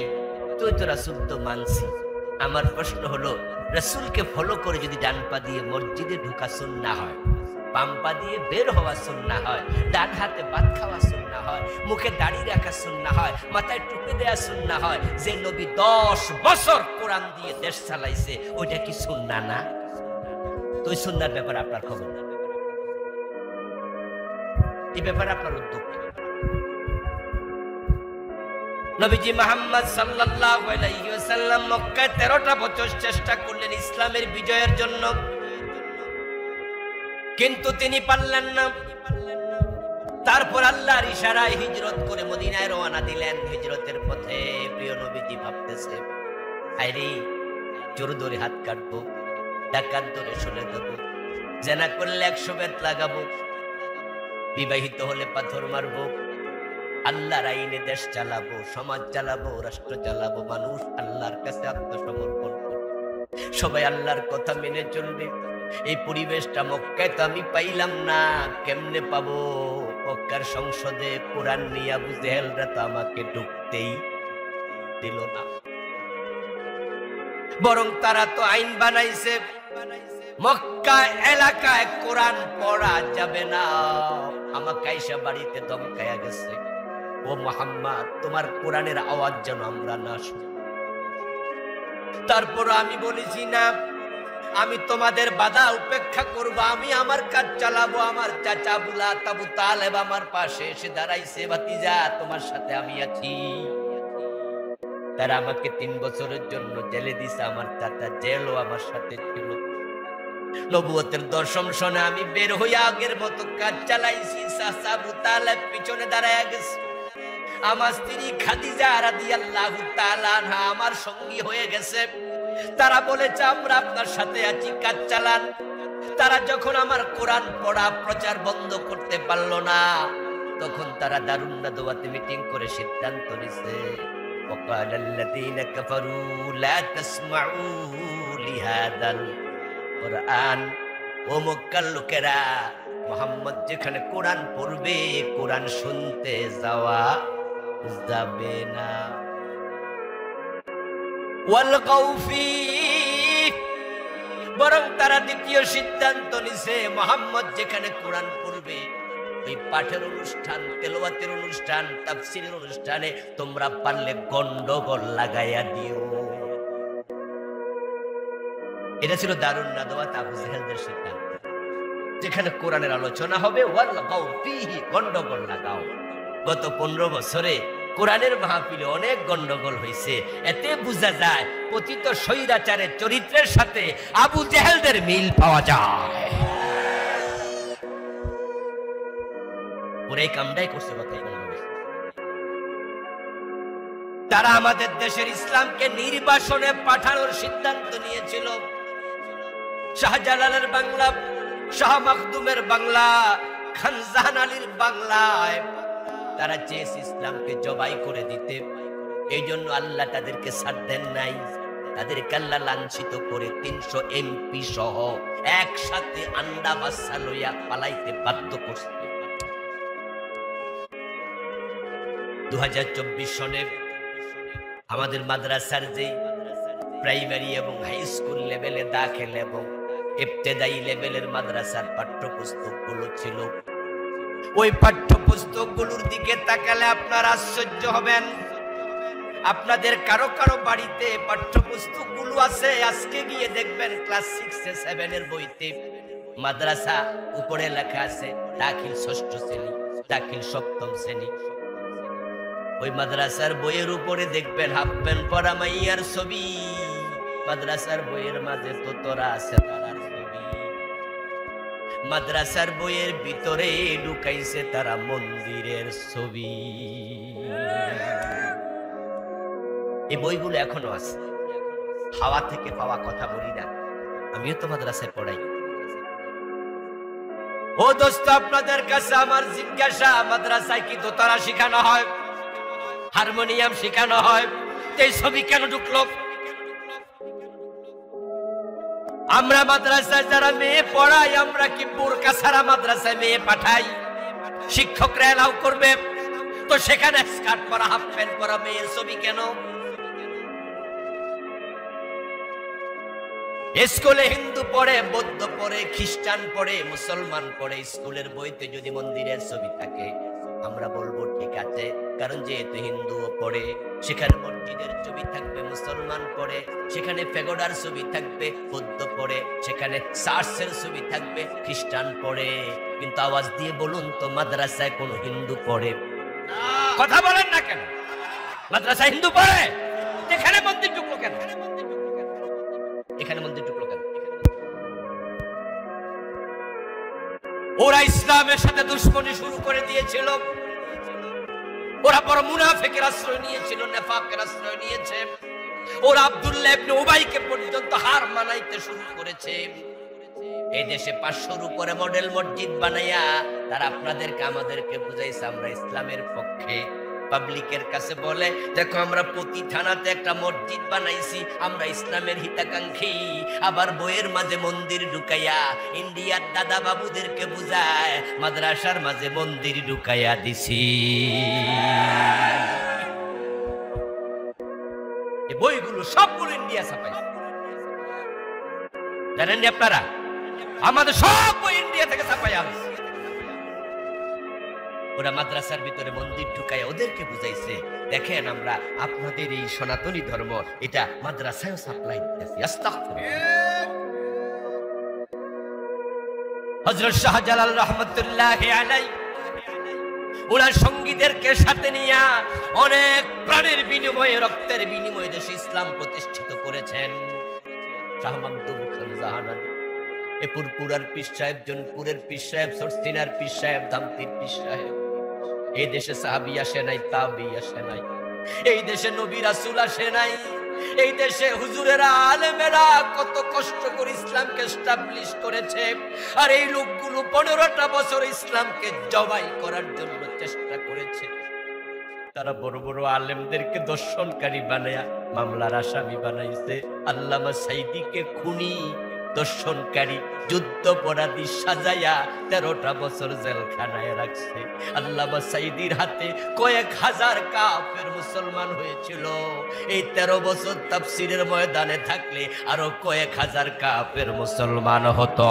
A: তো রাসূল তো মানছি। আমার প্রশ্ন হলো, রাসূলকে ফলো করে যদি ডান পা দিয়ে মসজিদে ঢুকা সুন্নাহ হয়, বাম পা দিয়ে বের হওয়া সুন্নাহ হয়, ডান হাতে ভাত খাওয়া সুন্নাহ হয়, মুখে দাড়ি রাখা সুন্নাহ হয়, মাথায় টুপি দেয়া সুন্নাহ হয়, যে নবী 10 বছর কোরআন দিয়ে দেশ চালাইছে, ওইটা কি সুন্নাহ না? তো ওই সুন্নাহর ব্যাপারে আপনার খবর না, এই ব্যাপারে আপনার উদ্যোগ কি? নবীজি মুহাম্মদ সাল্লাল্লাহু আলাইহি ওয়াসাল্লাম মক্কায় 13টা বছর চেষ্টা করলেন ইসলামের বিজয়ের জন্য, কিন্তু তিনি পারলেন না। তারপর আল্লাহর ইশারায় হিজরত করে মদিনায় রওনা দিলেন। হিজরতের পথে প্রিয় নবীজি ভাবতেছে, আরে চোর ধরে হাত কাটবো, ডাকাত ধরে শুলে দেবো, জেনা করলে 100 বেত লাগাবো, বিবাহিত হলে পাথর মারবো, আল্লাহর আইনে দেশ চালাবো, সমাজ চালাবো, রাষ্ট্র চালাবো, মানুষ আল্লাহর কাছে আত্মসমর্পণ করবে, সবাই আল্লাহর কথা মেনে চলবে। এই পরিবেশটা মক্কায় তো আমি পাইলাম না, কেমনে পাবো? মক্কার সংসদে কোরআন নিয়ে আবু জেহেলরা তো আমাকে ঢুকতেই দিল না, বরং তারা তো আইন বানাইছে মক্কা এলাকায় কোরআন পড়া যাবে না। আমাকে আয়েশা বাড়িতে ধমকায়া গেছে, ও মুহাম্মদ তোমার কোরআনের আওয়াজ যেন আমরা না শুনি। তারপর আমি বলেছি না, আমি তোমাদের বাধা উপেক্ষা করব, আমি আমার কাজ চালাবো। আমার চাচা আবু তালেব আমার পাশে এসে দাঁড়াইছে, ভাতিজা তোমার সাথে আমি আছি। তারা আমাকে 3 বছরের জন্য জেলে দিছে, আমার চাচা জেলও আমার সাথে ছিল। নবুয়তের দর্শন শুনে আমি বের হইয়া আগের মতো কাজ চালাইছি। চাচা আবু তালেব পিছনে দাঁড়ায় গেছে, আমার স্ত্রী খাদিজা রাদিয়াল্লাহু তাআলা আনহা আমার সঙ্গী হয়ে গেছে। তারা বলেছে আমরা আপনার সাথে আছি, কাজ চালান। তারা যখন আমার কোরআন পড়া প্রচার বন্ধ করতে পারল না, তখন তারা দারুন নাদওয়াতে মিটিং করে সিদ্ধান্ত নিছে, وقال الذين كفروا لا تسمعوا لهذا القرآن। ও মক্কার লোকেরা, মুহাম্মদ যেখানে কোরআন পড়বে কোরআন শুনতে যাওয়া যাবে না। বরং তারা দ্বিতীয় সিদ্ধান্ত নিছে, মুহাম্মদ যেখানে কোরআন পড়বে ওই পাঠের অনুষ্ঠান, তেলাওয়াতের অনুষ্ঠান, তাফসীরের অনুষ্ঠানে তোমরা পারলে গন্ডগোল লাগাইয়া দিও। এটা ছিল দারুন নাদওয়াত আবু জেহেলদের সিদ্ধান্ত। যেখানে কোরআনের আলোচনা হবে ওয়ালগাউ ফীহি, গন্ডগোল লাগাও। গত 15 বছরে কোরআনের মাহফিলে অনেক গন্ডগোল হয়েছে। এতে বোঝা যায় পতিত স্বৈরাচারের চরিত্রের সাথে আবু জেহেলদের মিল পাওয়া যায়। ওরা এই কামটাই করছে। কথাই তারা আমাদের দেশের ইসলামকে নির্বাসনে পাঠানোর সিদ্ধান্ত নিয়েছিল। শাহজালালের বাংলা, শাহ মাখদুমের বাংলা, খান জাহান আলীর বাংলায় তারা চেয়েছে ইসলামকে জবাই করে দিতে। এই জন্য আল্লাহ তাদেরকে ছাড় দেন নাই, তাদেরকে আল্লাহ লাঞ্ছিত করে 300 এমপি সহ একসাথে আন্ডা বাচ্চা লইয়া পালাইতে বাধ্য করছে। 2024 সনে আমাদের মাদ্রাসার যে প্রাইমারি এবং হাই স্কুল লেভেলে দাখিল এবং ইবতেদায়ী লেভেলের মাদ্রাসার পাঠ্যপুস্তকগুলো ছিল, ওই পাঠ্যপুস্তকগুলোর দিকে তাকালে আপনারা আশ্চর্য হবেন। আপনাদের কারো কারো বাড়িতে পাঠ্যপুস্তকগুলো আছে, আজকে গিয়ে দেখবেন ক্লাস 6 7 এর বইতে মাদ্রাসা উপরে লেখা আছে দাখিল 6ষ্ঠ শ্রেণী, দাখিল 7ম শ্রেণী। ওই মাদ্রাসার বইয়ের উপরে দেখবেন হাফ প্যান্ট পরা মাইয়ার ছবি, মাদ্রাসার বইয়ের মাঝে তোতরা আছে তারার ছবি। মাদ্রাসার বইয়ের ভিতরে ঢুকাইছে তারা মন্দিরের ছবি। এই বইগুলো এখনো আছে, হাওয়া থেকে পাওয়া কথা বলি না, আমিও তো মাদ্রাসায় পড়াই। ও দোস্ত, আপনাদের কাছে আমার জিজ্ঞাসা, মাদ্রাসায় কি দোতারা শেখানো হয়, হারমোনিয়াম শেখানো হয়? এই ছবি কেন ঢুকলো? আমরা মাদ্রাসায় যারা মেয়ে পড়াই, আমরা কি বোরকা ছাড়া মাদ্রাসায় মেয়ে পাঠাই? শিক্ষকরা এলাও করবে তো সেখানে স্কার্ট পরা হাফ প্যান্ট পরা মেয়ের ছবি কেন? স্কুলে হিন্দু পড়ে, বৌদ্ধ পড়ে, খ্রিস্টান পড়ে, মুসলমান পড়ে, স্কুলের বইতে যদি মন্দিরের ছবি থাকে আমরা বলবো ঠিক আছে, কারণ যেহেতু হিন্দুও পড়ে সেখানে মসজিদের ছবি থাকবে, মুসলমান পড়ে সেখানে প্যাগোডার ছবি থাকবে, বৌদ্ধ পড়ে সেখানে চার্চের ছবি থাকবে, খ্রিস্টান পড়ে। কিন্তু আওয়াজ দিয়ে বলুন তো, মাদ্রাসায় কোন হিন্দু পড়ে? কথা বলেন না কেন? মাদ্রাসায় হিন্দু পড়ে, এখানে মন্দির ঢুকলো কেন? এখানে মন্দির ঢুকলো কেন? ওরা ইসলামের সাথে দুশ্মনী শুরু করে দিয়েছিল, ওরা বড় মুনাফিকের আশ্রয় নিয়েছিল, নেফাকের আশ্রয় নিয়েছে, ওরা আব্দুল্লাহ ইবনে উবাইকে পর্যন্ত হার মানাইতে শুরু করেছে। এই দেশে 500-র উপরে মডেল মসজিদ বানাইয়া তারা আপনাদেরকে আমাদেরকে বুঝাইছে আমরা ইসলামের পক্ষে। পাবলিকের কাছে বলে দেখো আমরা প্রতি থানাতে একটা মসজিদ বানাইছি, আমরা ইসলামের হিতাকাঙ্ক্ষী। আবার বইয়ের মাঝে মন্দির ঢুকাইয়া ইন্ডিয়ার দাদা বাবুদেরকে বুঝায় মাদ্রাসার মাঝে মন্দির ঢুকাইয়া দিছি। এই বইগুলো সবগুলো ইন্ডিয়া ছাপাই, জানেন আপনারা? আমাদের সব বই ইন্ডিয়া থেকে ছাপাই আনছে। ওরা মাদ্রাসার ভিতরে মন্দির ঢুকায় ওদেরকে বুঝাইছে দেখেন আমরা আপনাদের এই সনাতনী ধর্ম এটা মাদ্রাসায় সাপ্লাই দিতেছি। হযরত শাহজালাল রাহমাতুল্লাহি আলাইহি ওনার সঙ্গীদেরকে সাথে নিয়ে অনেক প্রাণের বিনিময়ে, রক্তের বিনিময়ে দেশে ইসলাম প্রতিষ্ঠিত করেছেন। শাহ মামদুদ খান জাহানান, পুরপুরার পীর সাহেব, জনপুরের পীর সাহেব, সরসিনার পীর সাহেব, ধামতির পীর সাহেব। এই দেশে সাহাবী আসে নাই, তাবী আসে নাই, এই দেশে নবী রাসূল আসে নাই, এই দেশে হুজুরেরা আলেমেরা কত কষ্ট করে ইসলামকে এস্টাবলিশ করেছে। আর এই লোকগুলো 15টা বছর ইসলামকে জবাই করার জন্য চেষ্টা করেছে। তারা বড় বড় আলেমদেরকে দর্শনকারী বানায়া মামলার আসামি বানাইছে। আল্লামা সাইদিকে খুনি, দর্শনকারী, যুদ্ধপরাধী সাজাইয়া 13টা বছর জেলখানায় রাখছে। আল্লামা সাইদির হাতে কয়েক হাজার কাফের মুসলমান হয়েছিল। এই 13 বছর তাফসীরের ময়দানে থাকলে আরো কয়েক হাজার কাফের মুসলমান হতো।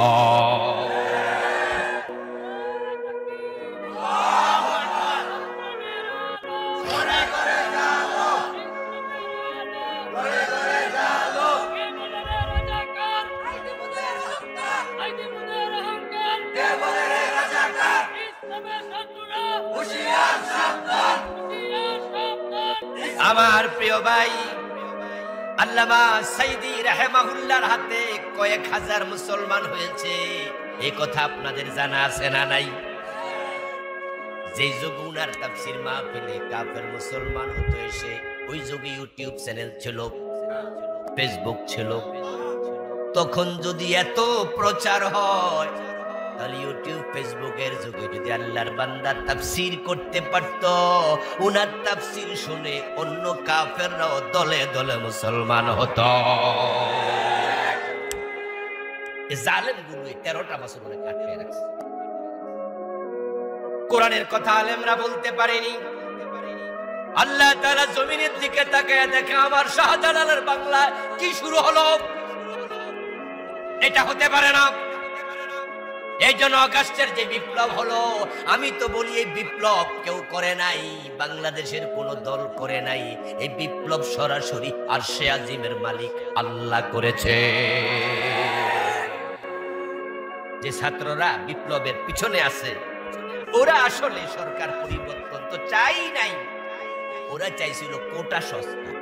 A: আমার প্রিয় ভাই, আল্লামা সাইদি রাহিমাহুল্লাহর হাতে কয়েক হাজার মুসলমান হয়েছে, এই কথা আপনাদের জানা আছে না নাই? যে যুগে উনার তাফসীর মাহফিলে কাফের মুসলমান হতো এসে, ওই যুগে ইউটিউব চ্যানেল ছিল, ফেসবুক ছিল। তখন যদি এত প্রচার হয় তাহলে ইউটিউব ফেসবুকের যুগে যদি আল্লাহর বান্দা তাফসীর করতে পারত, উনার তাফসীর শুনে অন্য কাফেররাও দলে দলে মুসলমান হতো। জালেম গুলো 13টা বছর ধরে কাটিয়ে রাখছে। কোরআনের কথা আলেমরা বলতে পারেনি। আল্লাহ তাআলা জমিনের দিকে তাকায় দেখে আমার শাহজালালের বাংলা কি শুরু হলো। এটা হতে পারে না। এই জন্য আগস্টের যে বিপ্লব হলো, আমি তো বলি এই বিপ্লব কেউ করে নাই, বাংলাদেশের কোন দল করে নাই। এই বিপ্লব সরাসরি আরশে আজিমের মালিক আল্লাহ করেছে। যে ছাত্ররা বিপ্লবের পিছনে আছে, ওরা আসলে সরকার পরিবর্তন তো চাই নাই, ওরা চাইছিল কোটা সংস্কার।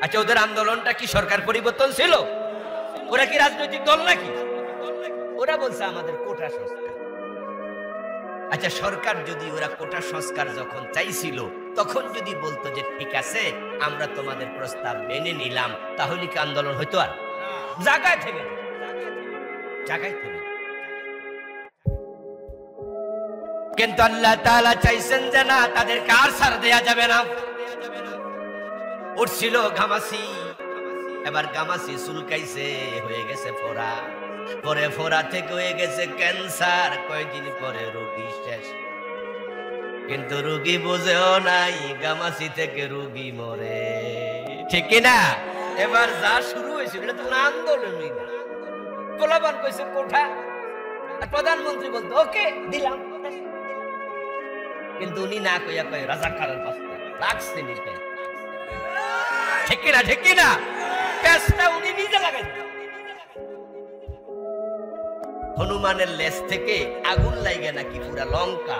A: আচ্ছা, ওদের আন্দোলনটা কি সরকার পরিবর্তন ছিল? ওরা কি রাজনৈতিক দল নাকি? ওরা বলছে আমাদের কোটা সংস্কার। আচ্ছা, সরকার যদি ওরা কোটা সংস্কার যখন চাইছিল, তখন যদি বলতো যে ঠিক আছে আমরা তোমাদের প্রস্তাব মেনে নিলাম, তাহলে কি আন্দোলন হইতো? আর জায়গায় থেমে জায়গায় থেমে। কিন্তু আল্লাহ তাআলা চাইছেন যে না, তাদের কার ছাড় দেয়া যাবে না। উঠছিল ঘামাসি, এবার ঘামাসি চুলকাইছে, হয়ে গেছে ফোড়া, পরে ফোড়া থেকে হয়ে গেছে ক্যান্সার, কয়েকদিন পরে রোগী শেষ। কিন্তু রোগী বুঝেও নাই ঘামাসি থেকে রোগী মরে, ঠিক না? এবার যা শুরু হয়েছিল এটা তো আন্দোলনই না। গোলাবান কইছে কোঠা, আর প্রধানমন্ত্রী বলতো ওকে দিলাম, কিন্তু উনি না কইয়া কয় রাজাকারের বাস্তা রাখছে নিতে, ঠিক না? ঠিক না? পেছটা উনি নিজে লাগাই। হনুমানের লেজ থেকে আগুন লাগে নাকি পুরা লঙ্কা,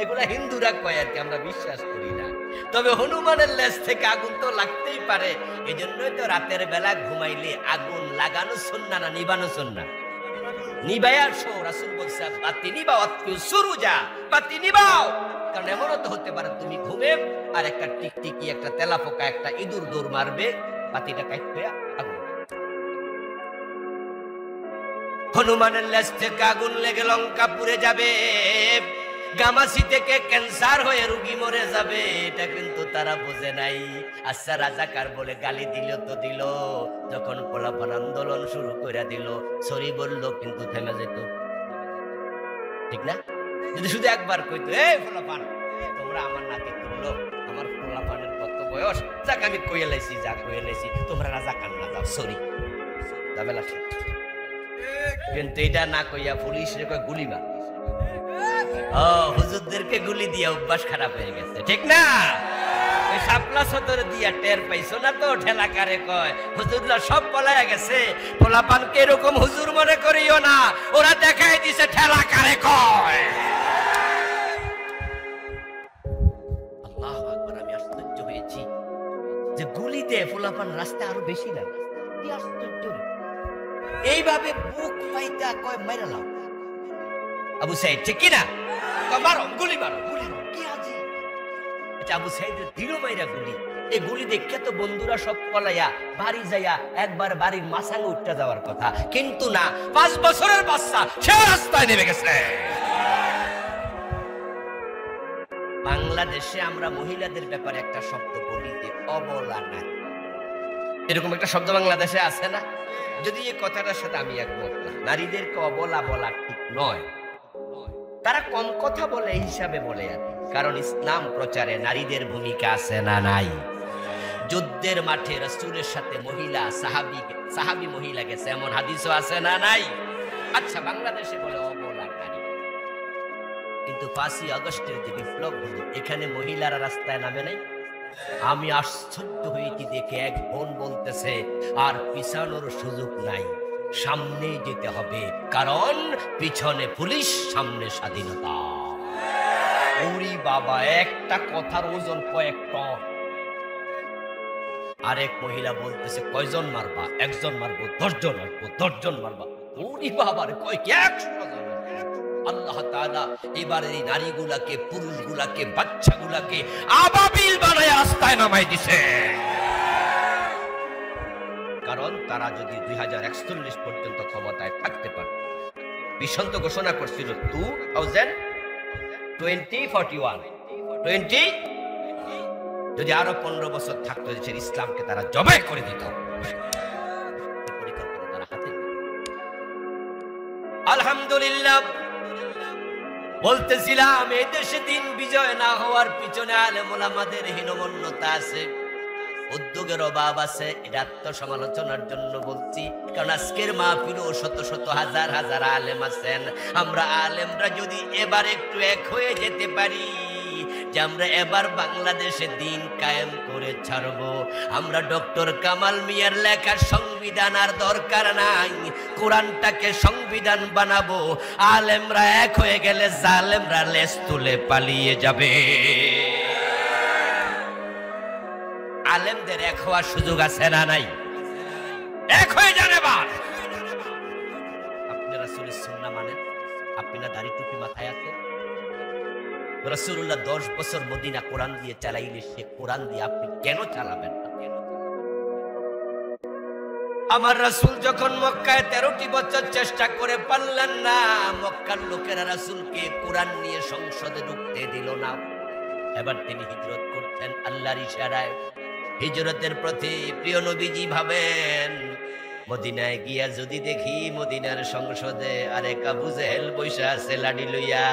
A: এগুলা হিন্দুরা কয় আর কি, আমরা বিশ্বাস করি না। তবে হনুমানের লেজ থেকে আগুন তো লাগতেই পারে। এই জন্যই তো রাতের বেলা ঘুমাইলে আগুন লাগানো সুন্নাহ না নিবানো সুন্নাহ? নিবাইয়া শো, রাসূল বলছে বাতি নিবাও, আত্মীয় সুরুজা, বাতি নিবাও। কারণ এমনও তো হতে পারে তুমি ঘুমে আর একটা টিকটিকি, একটা তেলাপোকা, একটা ইঁদুর দৌড় মারবে, বাতিটা কাটবে, আগুন। হনুমানের লেজ থেকে আগুন লেগে লঙ্কা পুড়ে যাবে, গামাসি থেকে ক্যান্সার হয়ে রোগী মরে যাবে, এটা কিন্তু তারা বোঝে নাই। আচ্ছা, রাজাকার বলে গালি দিল তো দিল, যখন পোলাপান আন্দোলন শুরু করে দিল, সরি বললো, কিন্তু থেমে যেত, ঠিক না? যদি শুধু একবার কইতো এই পোলাপান তোমরা আমার নাতি তুললো, আমার পোলাপানের কত বয়স, যাক আমি কইয়ে লাইছি, যা কইয়ে লাইছি, তোমরা রাজাকার না, যাও সরি, ঝামেলা শেষ। কিন্তু এটা না কইয়া পুলিশের কয় গুলি মার। ও, হুজুরদেরকে গুলি দিয়ে অভ্যাস খারাপ হয়ে গেছে, ঠিক না? ওই শাপলা সদর দিয়া টের পাইছো না তো, ঠেলা কারে কয়, হুজুররা সব পলায়া গেছে। পোলাপানকে এরকম হুজুর মনে করিও না, ওরা দেখাই দিছে ঠেলা কারে কয়। আল্লাহু আকবার, আমি আশ্চর্য হয়েছি যে গুলি দিয়ে পোলাপান রাস্তায় আরো বেশি না, কি আশ্চর্য। এইভাবে বুক পাইতা কয় মাইরা লাও আবু সাইদ, ঠিক কি না? মারো, গুলি মারো, গুলি মারো, কি আজি। আচ্ছা, আবু সাইদের দিল মাইরা গুলি। এই গুলি দেখে তো বন্ধুরা সব পলাইয়া বাড়ি যাইয়া একবার বাড়ির মাসাঙ্গে উঠতে যাওয়ার কথা, কিন্তু না, 5 বছরের বাচ্চা সে রাস্তায় নেমে গেছে। বাংলাদেশে আমরা মহিলাদের ব্যাপারে একটা শব্দ বলি যে অবলা নারী, এরকম একটা শব্দ বাংলাদেশে আছে না? যদি এই কথাটার সাথে আমি একমত না, নারীদেরকে অবলা বলা ঠিক নয়। তারা কম কথা বলে এই হিসাবে বলে আর কি, কারণ ইসলাম প্রচারে নারীদের ভূমিকা আছে না নাই? যুদ্ধের মাঠে রাসূলের সাথে মহিলা সাহাবী মহিলা গেছে, এমন হাদিসও আছে না নাই? আচ্ছা, বাংলাদেশে বলে অবলা নারী, কিন্তু 5ই আগস্টের যে বিপ্লব হলো, এখানে মহিলারা রাস্তায় নামে নাই। আমি আশ্চর্য হয়েছি দেখে, এক বোন বলতেছে আর পিছানোর সুযোগ নাই, সামনে যেতে হবে, কারণ পিছনে পুলিশ, সামনে স্বাধীনতা। ওরে বাবা, একটা কথার ওজন কয়েক টন। আরেক মহিলা বলতেছে কয়জন মারবা? 1জন মারবো, 10 জন মারবো, 10 জন মারবা। ওরে বাবার কয় 100 জন। আল্লাহ তাআলা এবারে এই নারীগুলাকে, পুরুষগুলাকে, বাচ্চাগুলাকে আবাবিল বানায় রাস্তায় নামাই দিছে, কারণ তারা যদি 2041 পর্যন্ত ক্ষমতায় থাকতে পারে। বিশ্বন্ত ঘোষণা করছিল 2041 যদি আরো 15 বছর থাকতো, দেশের ইসলামকে তারা জবাই করে দিত। পরিকল্পনা তারা আলহামদুলিল্লাহ। বলতেছিলাম এই দেশে দিন বিজয় না হওয়ার পিছনে আলেম ওলামাদের হীনমন্যতা আছে, উদ্যোগের অভাব আছে। এটা আত্মসমালোচনার জন্য বলছি, কারণ আজকের মাহফিলও শত শত হাজার হাজার আলেম আছেন। আমরা আলেমরা যদি এবার একটু এক হয়ে যেতে পারি যে আমরা এবার বাংলাদেশে দিন কায়েম করে ছাড়বো, আমরা ডক্টর কামাল মিয়ার লেখা সংবিধান আর দরকার নাই, কোরআনটাকে সংবিধান বানাবো। আলেমরা এক হয়ে গেলে জালেমরা লেজ তুলে পালিয়ে যাবে। আলেমদের এক হওয়ার সুযোগ আছে না নাই? এক হয়ে যান এবার। আপনি রাসূলের সুন্নাহ মানেন, আপনি না দাড়ি টুপি মাথায় আছে। রাসূলুল্লাহ 10 বছর মদিনা কোরআন দিয়ে চালাইলে সে কোরআন দিয়ে আপনি কেন চালাবেন না? আমার রাসূল যখন মক্কায় 13টি বছর চেষ্টা করে পারলেন না, মক্কার লোকেরা রাসূলকে কোরআন নিয়ে সংসদে ঢুকতে দিল না। এবার তিনি হিজরত করতেন আল্লাহর ইশারায়। হিজরতের প্রতি প্রিয় নবীজি ভাবেন, মদিনায় গিয়া যদি দেখি মদিনার সংসদে আরেক আবু জেহেল বৈশা আছে লাঠি লইয়া,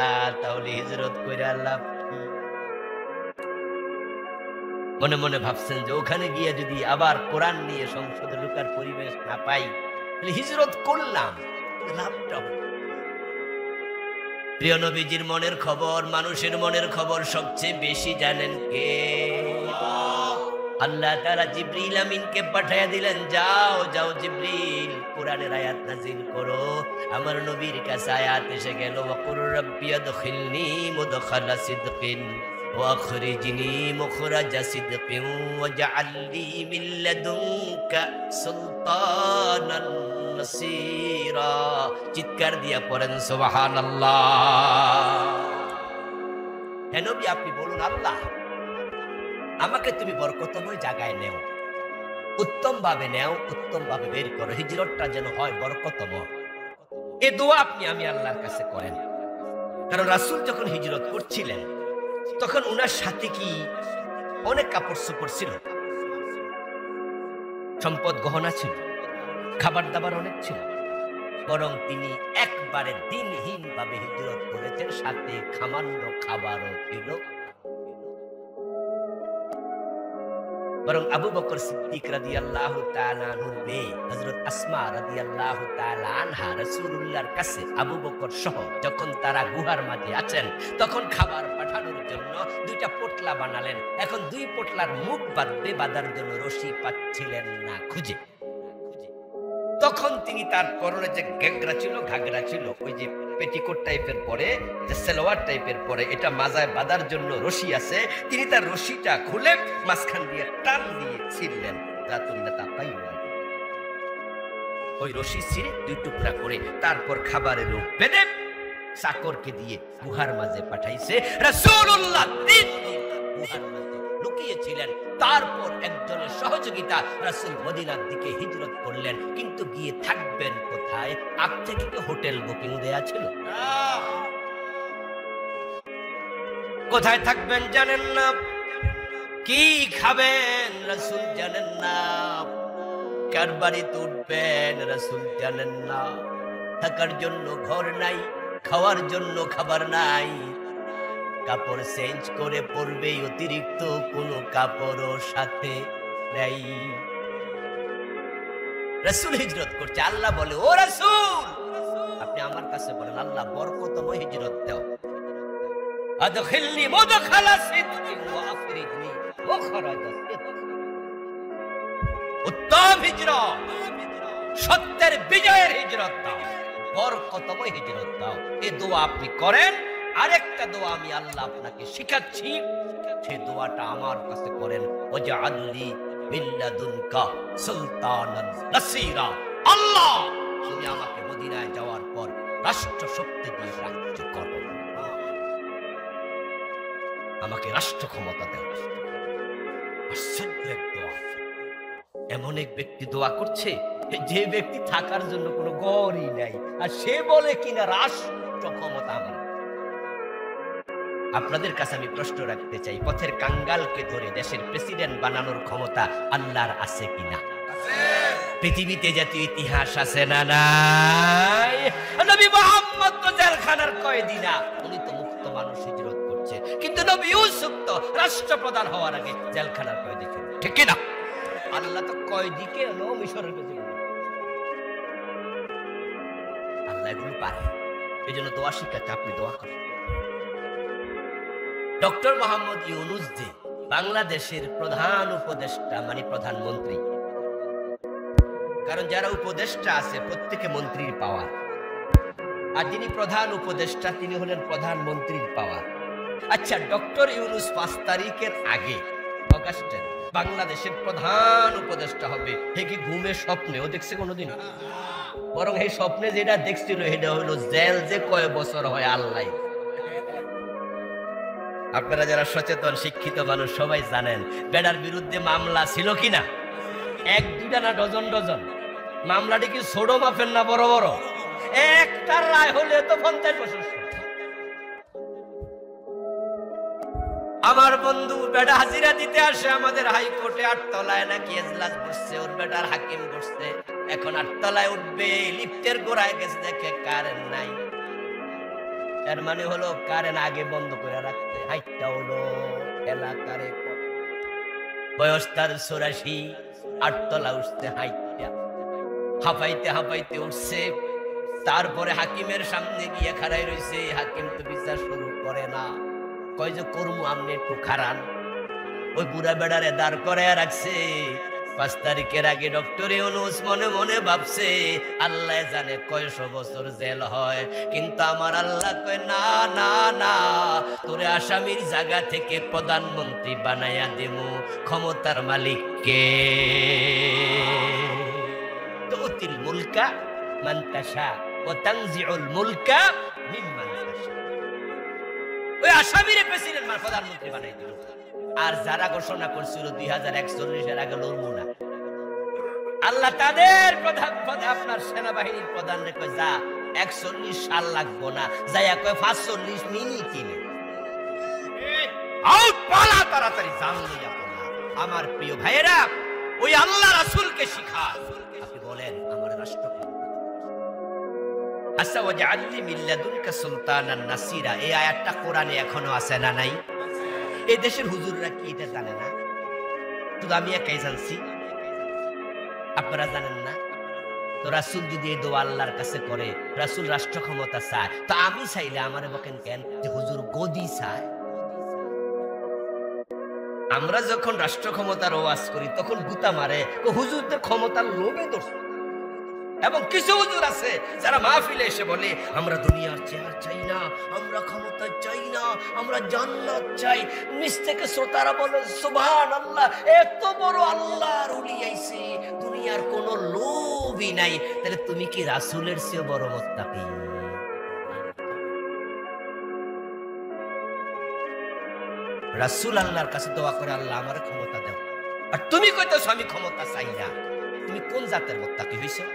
A: তাহলে হিজরত কইরা লাভ কি? মনে মনে ভাবছেন যে ওখানে গিয়া যদি আবার কোরআন নিয়ে সংসদে ঢোকার পরিবেশ না পাই, তাহলে হিজরত করলাম, লাভটা হবে। প্রিয় নবীজির মনের খবর, মানুষের মনের খবর সবচেয়ে বেশি জানেন কে? আল্লাহ তাআলা জিবরিল আমিনকে পাঠিয়ে দিলেন, যাও যাও জিবরিল কোরআনের আয়াত নাযিল করো। আমার নবীর কাছে আয়াত এসে গেল, ওয়াকুর রাব্বি আদখিলনি মুদখালা সিদকিন ওয়া আখরিজনি মুখরাজা সিদকিন ওয়াজআলনি মিন লাদুনকা সুলতানান নাসীরা। চিৎকার দিয়া পড়েন সুবহানাল্লাহ। হে নবী, আপনি বলুন, আল্লাহ আমাকে তুমি বরকতময় জায়গায় নেও, উত্তম ভাবে নেও, উত্তম ভাবে বের করো, হিজরতটা যেন হয় বরকতময়। এই দোয়া আমি আল্লাহর কাছে করেন। কারণ রাসূল যখন হিজরত করছিলেন তখন উনার সাথে কি অনেক কাপড় চোপড় ছিল, সম্পদ গহনা ছিল, খাবার দাবার অনেক ছিল, বরং তিনি একবারে দিনহীন ভাবে হিজরত করেছেন, সাথে খামান্য খাবারও ছিল। বরং আবু বকর সিদ্দিক রাদিয়াল্লাহু তাআলা আনহুর মেয়ে হযরত আসমা রাদিয়াল্লাহু তাআলা আনহা রাসূলুল্লাহর কাছে আবু বকর সহ যখন তারা গুহার মাঝে আছেন, তখন খাবার পাঠানোর জন্য 2টা পোটলা বানালেন। এখন 2 পোটলার মুখ বাঁধার জন্য রশি পাচ্ছিলেন না খুঁজে। তখন তিনি তার পরনে যে ঘাগরা ছিল, ওই যে পেটিকোট টাইপের পরে, যে সালোয়ার টাইপের পরে, এটা মাজায় বাঁধার জন্য রশি আছে, তিনি তার রশিটা খুলে মাঝখান দিয়ে টান দিয়ে ছিঁড়লেন। ওই রশি ছিঁড়ে 2 টুকরা করে তারপর খাবারের রূপ বেঁধে চাকরকে দিয়ে গুহার মাঝে পাঠাইছে। রাসূলুল্লাহ 3 দিন গুহার মাঝে লুকিয়েছিলেন। তারপর একজনের সহযোগিতা রাসূল মদিনার দিকে হিজরত করলেন। কিন্তু গিয়ে থাকবেন কোথায়? আগ থেকে কি হোটেল বুকিং দেয়া ছিল? কোথায় থাকবেন জানেন না, কি খাবেন রাসূল জানেন না, কার বাড়িতে উঠবেন রাসূল জানেন না। থাকার জন্য ঘর নাই, খাওয়ার জন্য খাবার নাই, কাপড় চেঞ্জ করে পরবে, অতিরিক্ত কোনো কাপড়ও সাথে নাই। রাসূল হিজরত করছে। আল্লাহ বলে, ও রাসূল, আপনি আমার কাছে বলেন, আল্লাহ বরকতময় হিজরত দাও। আদখিলনি মুদখালা সিদকিন ওয়া আখরিজনি মুখরাজা সিদকিন। উত্তম হিজরত, সত্যের বিজয়ের হিজরত দাও, বরকতময় হিজরত দাও। এই দোয়া আপনি করেন। আরেকটা দোয়া আমি আল্লাহ আপনাকে শিখাচ্ছি, সেই দোয়াটা আমার কাছে করেন, ওয়াজআলনি মিন লাদুনকা সুলতানান নাসীরা। আল্লাহ, তুমি আমাকে মদিনায় যাওয়ার পর রাষ্ট্র শক্তি দিয়ে সাহায্য করো, আমাকে রাষ্ট্র ক্ষমতা দাও। আশ্চর্য এক দোয়া। এমন এক ব্যক্তি দোয়া করছে, যে ব্যক্তি থাকার জন্য কোনো ঘরই নাই, আর সে বলে কিনা রাষ্ট্র ক্ষমতা আমার। আপনাদের কাছে আমি প্রশ্ন রাখতে চাই, পথের কাঙ্গালকে ধরে দেশের প্রেসিডেন্ট বানানোর ক্ষমতা আল্লাহর আছে কিনা? পৃথিবীতে জাতীয় ইতিহাস আছে না নাই? নবী মুহাম্মদ জেলখানার কয়েদি না, উনি তো মুক্ত মানুষ হিজরত করছে। কিন্তু নবী ইউসুফ তো রাষ্ট্রপ্রধান হওয়ার আগে জেলখানার কয়েদি ছিল, ঠিক কি না? আল্লাহ তো কয়েদিকে এলো মিশরের কাছে, আল্লাহ এগুলো পারে। এই জন্য দোয়া শিখাচ্ছে, আপনি দোয়া করেন। ডক্টর মোহাম্মদ ইউনূস যে বাংলাদেশের প্রধান উপদেষ্টা, মানে প্রধানমন্ত্রী, কারণ যারা উপদেষ্টা আছে প্রত্যেকে মন্ত্রীর পাওয়ার, আর যিনি প্রধান উপদেষ্টা তিনি হলেন প্রধানমন্ত্রীর পাওয়ার। আচ্ছা, ডক্টর ইউনূস 5 তারিখের আগে অগাস্টের বাংলাদেশের প্রধান উপদেষ্টা হবে, হে কি ঘুমে স্বপ্নেও দেখছে কোনোদিন? বরং এই স্বপ্নে যেটা দেখছিল সেটা হলো জেল যে কয় বছর হয় আল্লাহ। আপনারা যারা সচেতন শিক্ষিত মানুষ সবাই জানেন বেডার বিরুদ্ধে মামলা ছিল কিনা, 1-2টা না ডজন ডজন। মামলাটি কি ছোট মাপেন না বড় বড়? একটা রায় হলে তো 50 বছর। আমার বন্ধু বেটা হাজিরা দিতে আসে আমাদের হাইকোর্টে, 8 তলায় নাকি এজলাস বসছে, ওর বেটার হাকিম বসছে। এখন 8 তলায় উঠবে, লিফটের গোড়ায় গেছে, দেখে কারেন্ট নাই। এর মানে হলো কারেন্ট আগে বন্ধ করে রাখতে। হাইটটা হলো এলাকারে, বয়স তার 84, 8 তলা উঠছে হাইটটা, হাঁপাইতে হাঁপাইতে উঠছে। তারপরে হাকিমের সামনে গিয়ে খাড়াই রয়েছে, হাকিম তো বিচার শুরু করে না, কয় যে করমু আপনি একটু খারান। ওই বুড়া বেড়ারে দাঁড় করে রাখছে। 5 তারিখের আগে ডক্টর ইউনূস মনে মনে ভাবছে আল্লাহ জানে কয়শো বছর জেল হয়, কিন্তু আমার আল্লাহ কয় না না না, তোরে আসামির জায়গা থেকে প্রধানমন্ত্রী বানাইয়া দেবো। ক্ষমতার মালিক কে? তুতিল মুলকা মান তাশা ওয়া তানজিউল মুলকা মিম্মান তাশা। ওই আসামিরে প্রেসিডেন্ট প্রধানমন্ত্রী বানাই দিল। আর যারা ঘোষণা করছিল 2041 আগে লড়বো না, আল্লাহ তাদের আপনার সেনাবাহিনীর প্রধান রেখে যা 41 সাল লাগবো না, যাইয়া কয় 45 মিনিটে তাড়াতাড়ি জান লইয়া পড়া। আমার প্রিয় ভাইয়েরা, ওই আল্লাহ রাসূলকে শিখা। আপনি বলেন আমার রাষ্ট্রপতি আচ্ছা, ওয়াজআলনি মিন লাদুনকা সুলতানান নাসিরা, এই আয়াতটা কোরআনে এখনো আছে না নাই? এই দেশের হুজুররা কি এটা জানে না? শুধু আমি একাই জানছি, আপনারা জানেন না? তো রাসূল যদি এই দোয়া আল্লাহর কাছে করে, রাসূল রাষ্ট্র ক্ষমতা চায়, তো আমি চাইলে আমারে বকেন কেন যে হুজুর গদি চায়? আমরা যখন রাষ্ট্র ক্ষমতার ওয়াজ করি তখন গুতা মারে হুজুরদের ক্ষমতার লোভে ধরছে। এবং কিছু হুজুর আছে যারা মাহফিলে এসে বলে আমরা দুনিয়ার চেয়ার চাই না, আমরা ক্ষমতা চাই না, আমরা জান্নাত চাই। নিচ থেকে শ্রোতারা বলে সুবহানাল্লাহ, এত বড় আল্লাহর ওলি আইছে, দুনিয়ার কোনো লোভই নাই। তাহলে তুমি কি রাসূলের চেয়ে বড় মুত্তাকি? রাসূল আল্লাহর কাছে দোয়া করে আল্লাহ আমার ক্ষমতা দাও, আর তুমি কইতেছো আমি ক্ষমতা চাই না। তুমি কোন জাতের মুত্তাকি হইছো?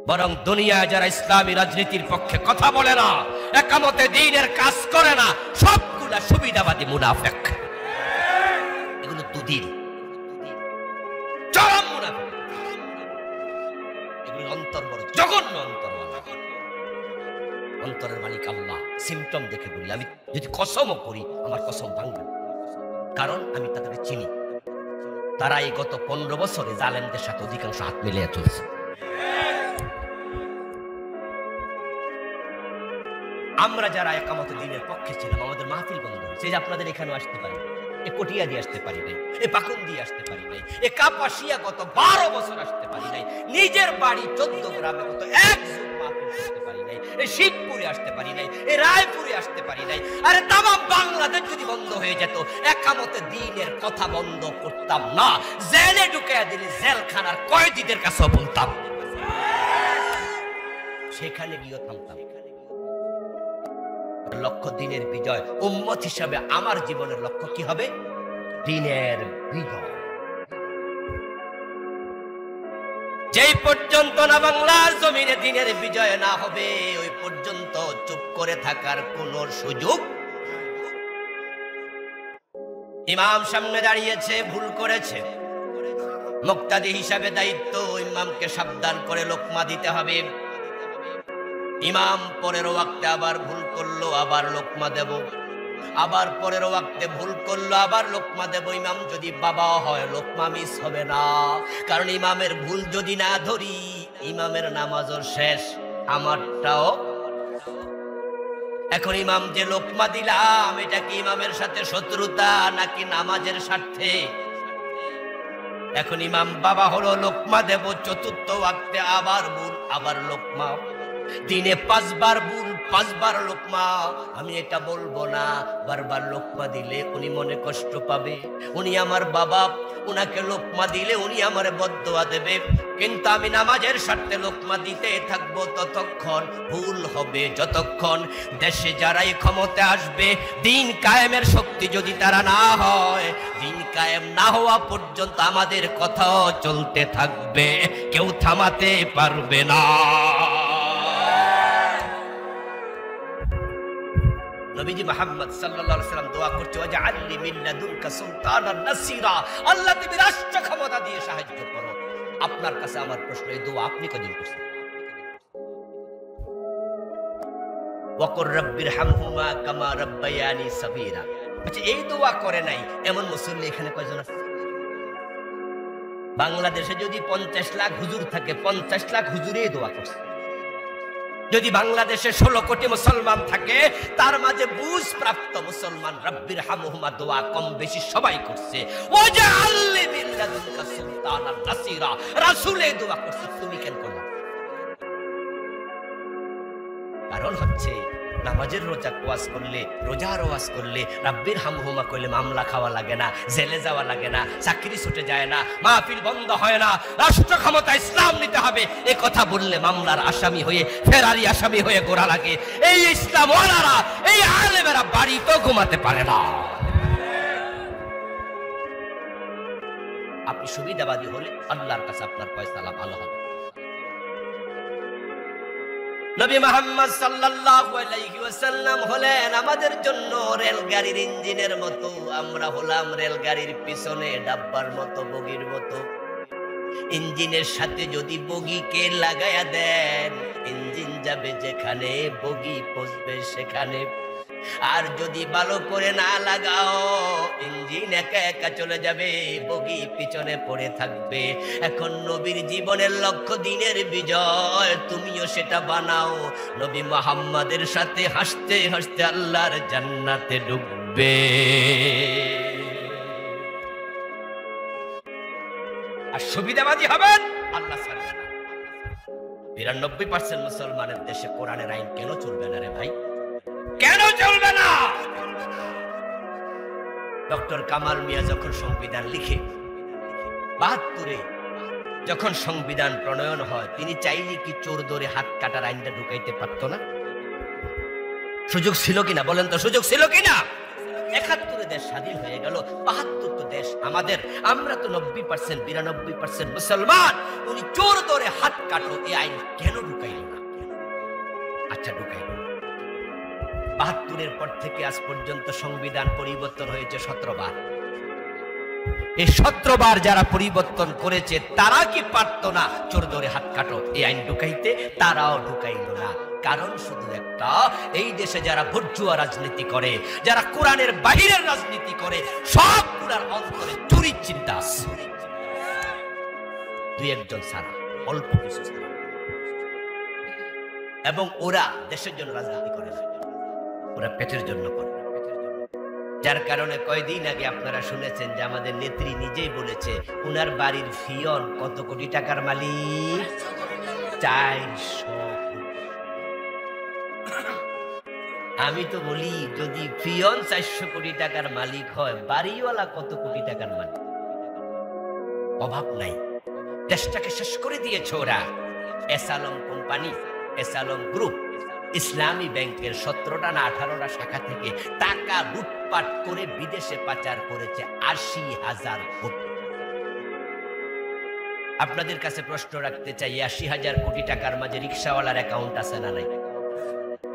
A: বরং দুনিয়ায় যারা ইসলামী রাজনীতির পক্ষে কথা বলে না, একামতে দ্বীনের কাজ করে না, সবগুলা সুবিধাবাদী মুনাফিক। এগুলো দুদিন চরম মুনাফিক, এগুলো অন্তর বড় জঘন্য অন্তরওয়ালা। অন্তরের মালিক আল্লাহ। সিমটম দেখে বলি, আমি যদি কসমও করি আমার কসম ভাঙবে, কারণ আমি তাদেরকে চিনি। তারা এই গত 15 বছরে জালেমদের সাথে অধিকাংশ হাত মিলিয়ে চলছে। আমরা যারা একামতে দ্বীনের পক্ষে ছিলাম, আমাদের মাহফিল বন্ধ হয়েছে। যে আপনাদের এখানেও আসতে পারি, এ কটিয়া দিয়ে আসতে পারি নাই, এ পাকুন দিয়ে আসতে পারি নাই, এ কাপাসিয়া গত 12 বছর আসতে পারি নাই, নিজের বাড়ি 14 গ্রামে গত 1 যুগ মাহফিল করতে পারি নাই, এ শিবপুরে আসতে পারি নাই, এ রায়পুরে আসতে পারি নাই। আরে তামাম বাংলাদেশ যদি বন্ধ হয়ে যেত, একামতে দ্বীনের কথা বন্ধ করতাম না। জেলে ঢুকাইয়া দিলে জেলখানার কয়েদিদের কাছেও বলতাম, সেখানে গিয়ে থামতাম। লক্ষ্য দ্বীনের বিজয়। উম্মত হিসাবে আমার জীবনের লক্ষ্য কি হবে? দ্বীনের বিজয়। যেই পর্যন্ত না বাংলার জমিনে দ্বীনের বিজয় না হবে, ওই পর্যন্ত চুপ করে থাকার কোন সুযোগ। ইমাম সামনে দাঁড়িয়েছে, ভুল করেছে, মুক্তাদি হিসাবে দায়িত্ব ইমামকে সাবধান করে লোকমা দিতে হবে। ইমাম পরের ওয়াক্তে আবার ভুল করলো, আবার লোকমা দেব, আবার পরের ওয়াক্তে ভুল করলো, আবার লোকমা দেব। ইমাম যদি বাবা হয় লোকমা মিস হবে না, কারণ ইমামের ভুল যদি না ধরি ইমামের নামাজও শেষ, আমারটাও। এখন ইমাম যে লোকমা দিলাম এটা কি ইমামের সাথে শত্রুতা নাকি নামাজের স্বার্থে? এখন ইমাম বাবা হলো, লোকমা দেব, চতুর্থ ওয়াক্তে আবার ভুল, আবার লোকমা। দিনে 5 বার ভুল, 5 বার লোকমা। আমি এটা বলবো না বারবার লোকমা দিলে উনি মনে কষ্ট পাবে, উনি আমার বাবা, উনাকে লোকমা দিলে উনি আমার বদদোয়া দেবে, কিন্তু আমি নামাজের স্বার্থে লোকমা দিতে থাকবো ততক্ষণ। ভুল হবে যতক্ষণ দেশে যারাই ক্ষমতা আসবে, দিন কায়েমের শক্তি যদি তারা না হয়, দিন কায়েম না হওয়া পর্যন্ত আমাদের কথাও চলতে থাকবে, কেউ থামাতে পারবে না। নবীজি মুহাম্মদ সাল্লাল্লাহু আলাইহি ওয়াসাল্লাম দোয়া করছে, ওয়াজআলনি মিন লাদুনকা সুলতানান নাসিরা, আল্লাহ তুমি রাষ্ট্র ক্ষমতা দিয়ে সাহায্য করো। আপনার কাছে আমার প্রশ্ন, এই দোয়া আপনি কদিন করছেন? ওয়াকুর রাব্বিরহামহুমা কামা রাব্বায়ানি সাগীরা। আচ্ছা, এই দোয়া করে নাই এমন মুসল্লি এখানে কয়জন আছে? বাংলাদেশে যদি 50 লাখ হুজুর থাকে, 50 লাখ হুজুরে দোয়া করছে। যদি বাংলাদেশে 16 কোটি মুসলমান থাকে, তার মাঝে বুঝ প্রাপ্ত মুসলমান রাব্বিরহামহুমা দোয়া কম বেশি সবাই করছে। ওয়াজআলনি মিন লাদুনকা সুলতানান নাসিরা, রাসূল এই দোয়া করছে, তুমি কেন করলা? কারণ হচ্ছে নামাজের রোজার ওয়াজ করলে, রোজার ওয়াজ করলে, রাব্বিরহামহুমা কইলে মামলা খাওয়া লাগে না, জেলে যাওয়া লাগে না, চাকরি ছুটে যায় না, মাহফিল বন্ধ হয় না, রাষ্ট্র ক্ষমতা ইসলাম নিতে হবে এই কথা বললে মামলার আসামি হয়ে, ফেরারি আসামি হয়ে গোড়া লাগে। এই ইসলাম ওয়ালারা, এই আলেমেরা বাড়ি তো ঘুমাতে পারে না। আপনি সুবিধাবাদী হলে আল্লাহর কাছে আপনার ফয়সালা ভালো হবে। নবী মুহাম্মদ সাল্লাল্লাহু আলাইহি ওয়াসাল্লাম হলেন আমাদের জন্য রেলগাড়ির ইঞ্জিনের মতো, আমরা হলাম রেলগাড়ির পিছনে ডাব্বার মতো, বগির মতো। ইঞ্জিনের সাথে যদি বগিকে লাগায়া দেন, ইঞ্জিন যাবে যেখানে, বগি পৌঁছবে সেখানে। আর যদি ভালো করে না লাগাও, ইঞ্জিন একা একা চলে যাবে, বগি পিছনে পড়ে থাকবে। এখন নবীর জীবনের লক্ষ্য দিনের বিজয়, তুমিও সেটা বানাও। নবী মুহাম্মাদের সাথে হাসতে হাসতে আল্লাহর জান্নাতে ঢুকবে। আর সুবিধাবাদী হবেন, আল্লাহ ছাড়বে না। 92% মুসলমানের দেশে কোরআনের আইন কেন চলবে না রে ভাই? কেন চলবে না? ডক্টর কামাল মিয়া যখন সংবিধান লিখে 72-এ যখন সংবিধান প্রণয়ন হয়, তিনি চাইলে কি চোর ধরে হাত কাটার আইনটা ঢুকাইতে পারত না? সুযোগ ছিল কিনা বলেন তো, সুযোগ ছিল কিনা? 71-এ দেশ স্বাধীন হয়ে গেল, 72 তো দেশ আমাদের, আমরা তো 90%, 92% মুসলমান। উনি চোর ধরে হাত কাটো এই আইন কেন ঢুকাইল না? আচ্ছা, ঢুকাইল। 72-এর পর থেকে আজ পর্যন্ত সংবিধান পরিবর্তন হয়েছে 17 বার। এই 17 বার যারা পরিবর্তন করেছে তারা কি পারত না চোর ধরে হাত কাটো এই আইন ঢুকাইতে? তারাও ঢুকাইল না। কারণ শুধু একটা, এই দেশে যারা ভুয়া রাজনীতি করে, যারা কোরআনের বাহিরের রাজনীতি করে, সবগুলার অন্তরে চুরির চিন্তা আছে। 2-1 জন ছাড়া, অল্প কিছু ছাড়া। এবং ওরা দেশের জন্য রাজনীতি করে না, ওরা পেটের জন্য করে। যার কারণে কয়দিন আগে আপনারা শুনেছেন যে আমাদের নেত্রী নিজেই বলেছে উনার বাড়ির ফিয়ন কত কোটি টাকার মালিক? 400। আমি তো বলি, যদি ফিয়ন 400 কোটি টাকার মালিক হয়, বাড়িওয়ালা কত কোটি টাকার মালিক? অভাব নাই, দেশটাকে শেষ করে দিয়েছে ওরা। এসালম কোম্পানি, এসালম গ্রুপ, ইসলামী ব্যাংকের 17টা না 18টা শাখা থেকে টাকা লুটপাট করে বিদেশে পাচার করেছে 80,000 কোটি। আপনাদের কাছে প্রশ্ন রাখতে চাই, 80,000 কোটি টাকার মাঝে রিকশাওয়ালার অ্যাকাউন্ট আছে না নাই?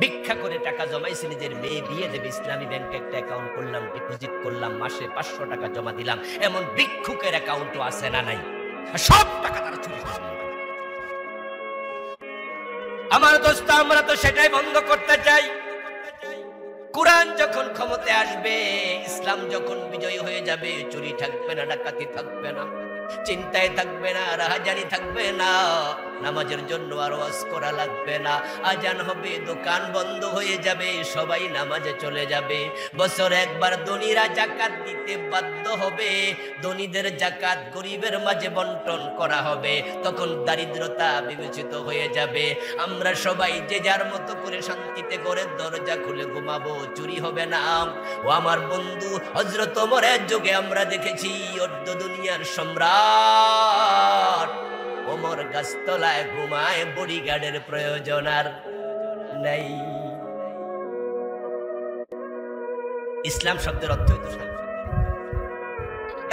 A: ভিক্ষা করে টাকা জমাইছে, নিজের মেয়ে বিয়ে দেবে, ইসলামী ব্যাংকে একটা অ্যাকাউন্ট করলাম, ডিপোজিট করলাম, মাসে 500 টাকা জমা দিলাম, এমন ভিক্ষুকের অ্যাকাউন্টও আছে না নাই? সব টাকা তারা চুরি করে। আমার আমার দোস্ত, আমরা তো সেটাই বন্ধ করতে চাই। কোরআন যখন ক্ষমতায় আসবে, ইসলাম যখন বিজয়ী হয়ে যাবে, চুরি থাকবে না, ডাকাতি থাকবে না, চিন্তায় থাকবে না, রাহাজানি থাকবে না, নামাজের জন্য আর ওয়াজ করা লাগবে না, আজান হবে, দোকান বন্ধ হয়ে যাবে, সবাই নামাজে চলে যাবে। বছর একবার ধনীরা যাকাত দিতে বাধ্য হবে, ধনীদের যাকাত গরিবের মাঝে বন্টন করা হবে, তখন দারিদ্রতা বিবেচিত হয়ে যাবে। আমরা সবাই যে যার মতো করে শান্তিতে ঘরের দরজা খুলে ঘুমাবো, চুরি হবে না। ও আমার বন্ধু, হযরত ওমরের যুগে আমরা দেখেছি অর্ধ দুনিয়ার সম্রাট ওমর গাছতলায় ঘুমায়, বডিগার্ডের প্রয়োজন আর নাই। ইসলাম শব্দের অর্থ হইতো শান্তি।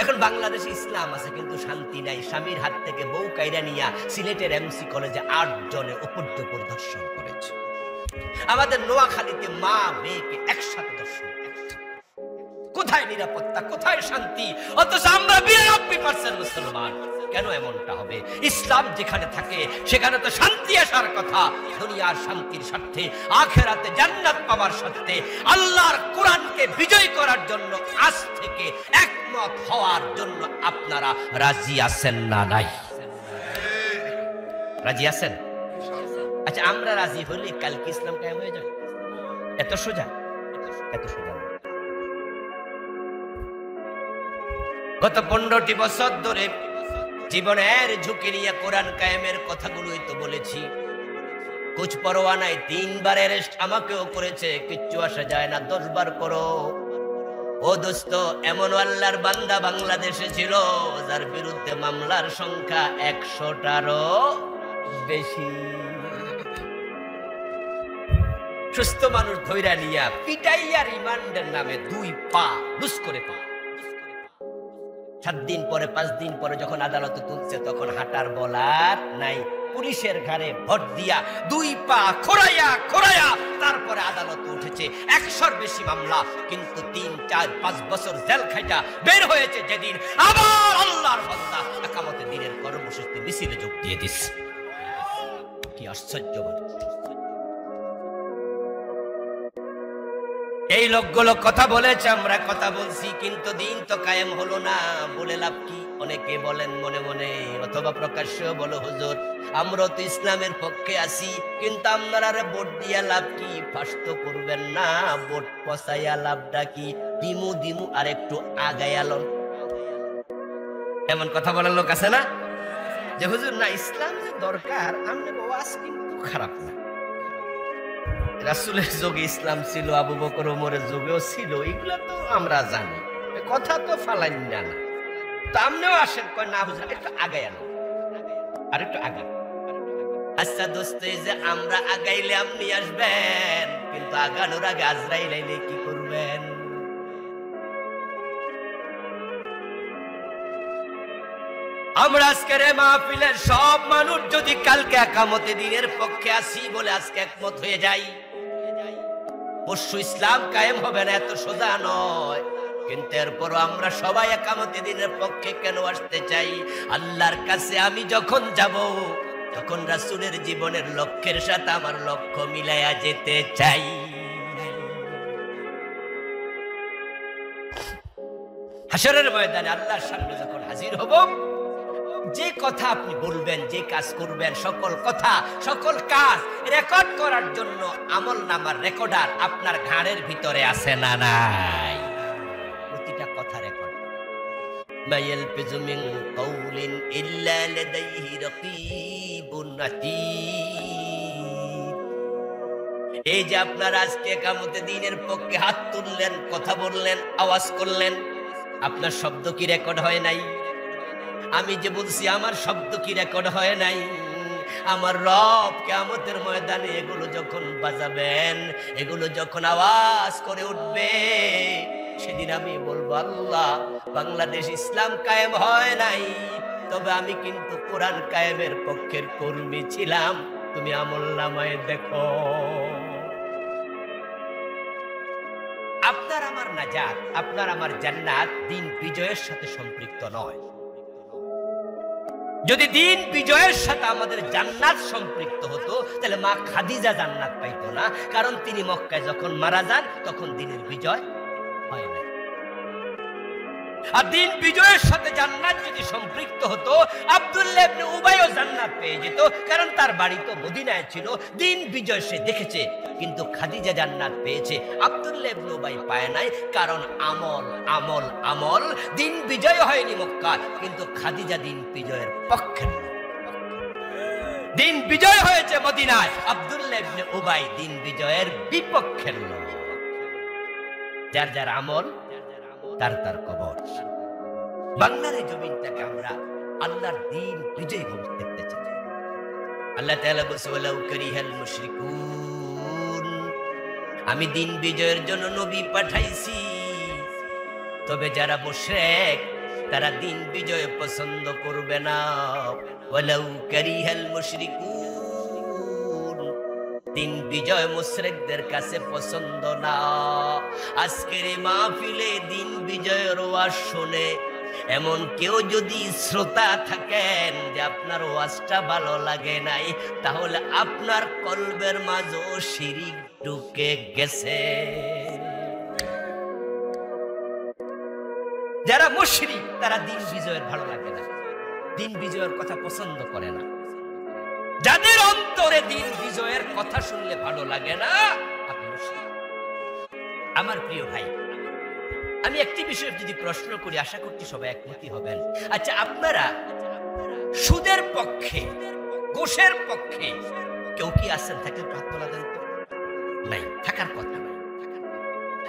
A: এখন বাংলাদেশে ইসলাম আছে কিন্তু শান্তি নাই। স্বামীর হাত থেকে বউ কাইরা নিয়া সিলেটের এমসি কলেজে 8 জনে উপদ্রব দর্শন করেছে। আমাদের নোয়াখালীতে মা মেয়েকে একসাথে দর্শন করেছে। কোথায় নিরাপত্তা, কোথায় শান্তি? অথচ আমরা 92% মুসলমান। কেন এমনটা হবে? ইসলাম যেখানে থাকে সেখানে তো শান্তি আসার কথা। দুনিয়ার শান্তির স্বার্থে, আখিরাতে জান্নাত পাওয়ার স্বার্থে, আল্লাহর কোরআনকে বিজয় করার জন্য আজ থেকে একমত হওয়ার জন্য আপনারা রাজি আছেন না? নাই? রাজি আছেন? আচ্ছা, আমরা রাজি হলে কালকে ইসলাম কায়েম হয়ে যাবে? এত সোজা? এত সোজা। গত 15টি বছর ধরে জীবনের ঝুঁকি নিয়ে কোরআন কায়েমের কথাগুলোই তো বলেছি। কুছ পরোয়া নাই, 3 বার অ্যারেস্ট আমাকেও করেছে, কিচ্ছু আসা যায় না। 10 বার করো। ও দোস্ত, এমন আল্লাহর বান্দা বাংলাদেশে ছিল যার বিরুদ্ধে মামলার সংখ্যা 100টারও বেশি। সুস্থ মানুষ ধৈর্য নিয়া পিটাইয়া রিমান্ডের নামে 2 পা লুস করে পা। 7 দিন পরে 5 দিন পরে যখন আদালতে তুলছে তখন হাঁটার বলার নাই। পুলিশের ঘাড়ে ভোট দিয়া 2 পা খোরাইয়া খোরাইয়া তারপরে আদালতে উঠেছে। 100-র বেশি মামলা, কিন্তু 3, 4, 5 বছর জেল খাইটা বের হয়েছে যেদিন, আবার আল্লাহর বান্দা একামতে দিনের কর্মসূচি মিছিলে যোগ দিয়ে দিচ্ছে। কি আশ্চর্য! এই লোকগুলো কথা বলেছে, আমরা কথা বলছি, কিন্তু দিন তো কায়েম হলো না। বলে লাভ কি? অনেকে বলেন মনে মনে অথবা প্রকাশ্য, বলো হুজুর আমরা তো ইসলামের পক্ষে আছি, কিন্তু আপনারা ভোট দিয়া লাভ কি? ফাঁস তো করবেন না, ভোট পচাইয়া লাভটা কি? দিমু দিমু আর একটু আগায়ালন। এমন কথা বলার লোক আছে না? যে হুজুর না, ইসলাম যে দরকার, আমরা ওয়াজ কিন্তু খারাপ না। রাসূলের যুগে ইসলাম ছিল, আবু বকর ওমরের যুগেও ছিল, এগুলো তো আমরা জানি, কথা তো ফালাইন না। তো আমনেও আসেন, কয় না হুজুর একটু আগায় আনো, আর একটু আগায়। আচ্ছা দোস্ত, যে আমরা আগাইলে আপনি আসবেন, কিন্তু আগানোর আগে আজরাইল আইলে কি করবেন? আমরা আজকের মাহফিলের সব মানুষ যদি কালকে একামতে দিনের পক্ষে আসি বলে আজকে একমত হয়ে যাই, পরশু ইসলাম কায়েম হবে না, এত সোজা নয়। কিন্তু এরপরও আমরা সবাই একামতে দিনের পক্ষে কেন আসতে চাই? আল্লাহর কাছে আমি যখন যাব, তখন রাসূলের জীবনের লক্ষ্যের সাথে আমার লক্ষ্য মিলাইয়া যেতে চাই। হাসরের ময়দানে আল্লাহর সামনে যখন হাজির হব, যে কথা আপনি বলবেন, যে কাজ করবেন, সকল কথা সকল কাজ রেকর্ড করার জন্য আমল নামার রেকর্ডার আপনার ঘাড়ের ভিতরে আছে না নাই? প্রতিটা কথা রেকর্ড। মা ইয়ালফিযু মিন কাওলিন ইল্লা লাদাইহি রাকীবুন আতীদ। এই যে আপনারা আজকে কিয়ামতের দিনের পক্ষে হাত তুললেন, কথা বললেন, আওয়াজ করলেন, আপনার শব্দ কি রেকর্ড হয় নাই? আমি যে বলছি আমার শব্দ কি রেকর্ড হয় নাই? আমার রব কিয়ামতের ময়দানে এগুলো যখন বাজাবেন, এগুলো যখন আওয়াজ করে উঠবে, সেদিন আমি বলবো, আল্লাহ, বাংলাদেশ ইসলাম কায়েম হয় নাই, তবে আমি কিন্তু কোরআন কায়েমের পক্ষের কর্মী ছিলাম, তুমি আমলনামায় দেখো। আপনার আমার নাজাত, আপনার আমার জান্নাত দিন বিজয়ের সাথে সম্পৃক্ত নয়। যদি দিন বিজয়ের সাথে আমাদের জান্নাত সম্পৃক্ত হতো তাহলে মা খাদিজা জান্নাত পাইতো না, কারণ তিনি মক্কায় যখন মারা যান তখন দিনের বিজয় হয় না। আর দিন বিজয়ের সাথে জান্নাত যদি সম্পৃক্ত হতো আব্দুল্লাহ ইবনে উবাইও জান্নাত পেয়ে যেত, কারণ তার বাড়ি তো মদিনায় ছিল। দিন বিজয় সে দেখেছে, কিন্তু খাদিজা জান্নাত পেয়েছে, আব্দুল্লাহ ইবনে উবাই পায় নাই, কারণ আমল আমল আমল। দিন বিজয় হয়নি মক্কা, কিন্তু খাদিজা দিন বিজয়ের পক্ষে। দিন বিজয় হয়েছে মদিনায়, আব্দুল্লাহ ইবনে উবাই দিন বিজয়ের বিপক্ষের লোক। যার যার আমল তার তার কবর। বাংলার এই জমিনটাকে আমরা আল্লাহর দিন বিজয় ভূমি দেখতে চাই। আল্লাহ তাআলা বলেছে ওয়ালাউ কারিহাল মুশরিকুন, আমি দিন বিজয়ের জন্য নবী পাঠাইছি, তবে যারা মুশরিক তারা দিন বিজয় পছন্দ করবে না। ওয়ালাউ কারিহাল মুশরিকুন, দিন বিজয় মুশরিকদের কাছে পছন্দ না। আজকের এই মাহফিলে দিন বিজয়ের ওয়াজ শুনে এমন কেউ যদি শ্রোতা থাকেন যে আপনার ওয়াজটা ভালো লাগে নাই, তাহলে আপনার কলবের মাঝেও শিরিক ঢুকে গেছে। যারা মুশরিক তারা দিন বিজয়ের ভালো লাগে না, দিন বিজয়ের কথা পছন্দ করে না। যাদের অন্তরে দিন বিজয়ের কথা শুনলে ভালো লাগে না, আপনি মুশরিক। আমার প্রিয় ভাই, আমি একটি বিষয় যদি প্রশ্ন করি, আশা করছি সবাই একমতই হবেন। আচ্ছা, আপনারা সুদের পক্ষে, ঘুষের পক্ষে কেউ কি আছেন? থাকলে হাত তোলা দেন তো। নাই, থাকার কথা নাই।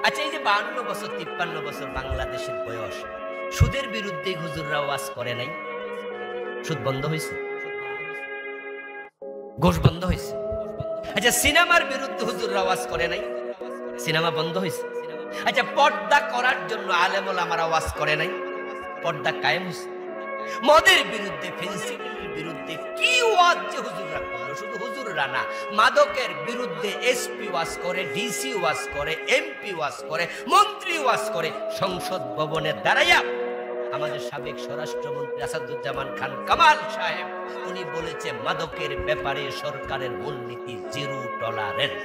A: আচ্ছা, এই যে 52 বছর 53 বছর বাংলাদেশের বয়স, সুদের বিরুদ্ধে হুজুররা ওয়াজ করে নাই? সুদ বন্ধ হয়েছে, ঘুষ বন্ধ হয়েছে। আচ্ছা, সিনেমার বিরুদ্ধে হুজুররা ওয়াজ করে নাই? সিনেমা বন্ধ হয়েছে। আচ্ছা, পর্দা করার জন্য আলেম ওলামারা ওয়াজ করে নাই? পর্দা কায়েম হয়েছে। মদের বিরুদ্ধে, ফেন্সিডিলের বিরুদ্ধে কি ওয়াজ যে হুজুররা করলো! শুধু হুজুররা না, মাদকের বিরুদ্ধে এসপি ওয়াজ করে, ডিসি ওয়াজ করে, এমপি ওয়াজ করে, মন্ত্রী ওয়াজ করে। সংসদ ভবনে দাঁড়াইয়া আমাদের সাবেক স্বরাষ্ট্রমন্ত্রী আসাদুজ্জামান খান কামাল সাহেব উনি বলেছে মাদকের ব্যাপারে সরকারের মূলনীতি জিরো টলারেন্স,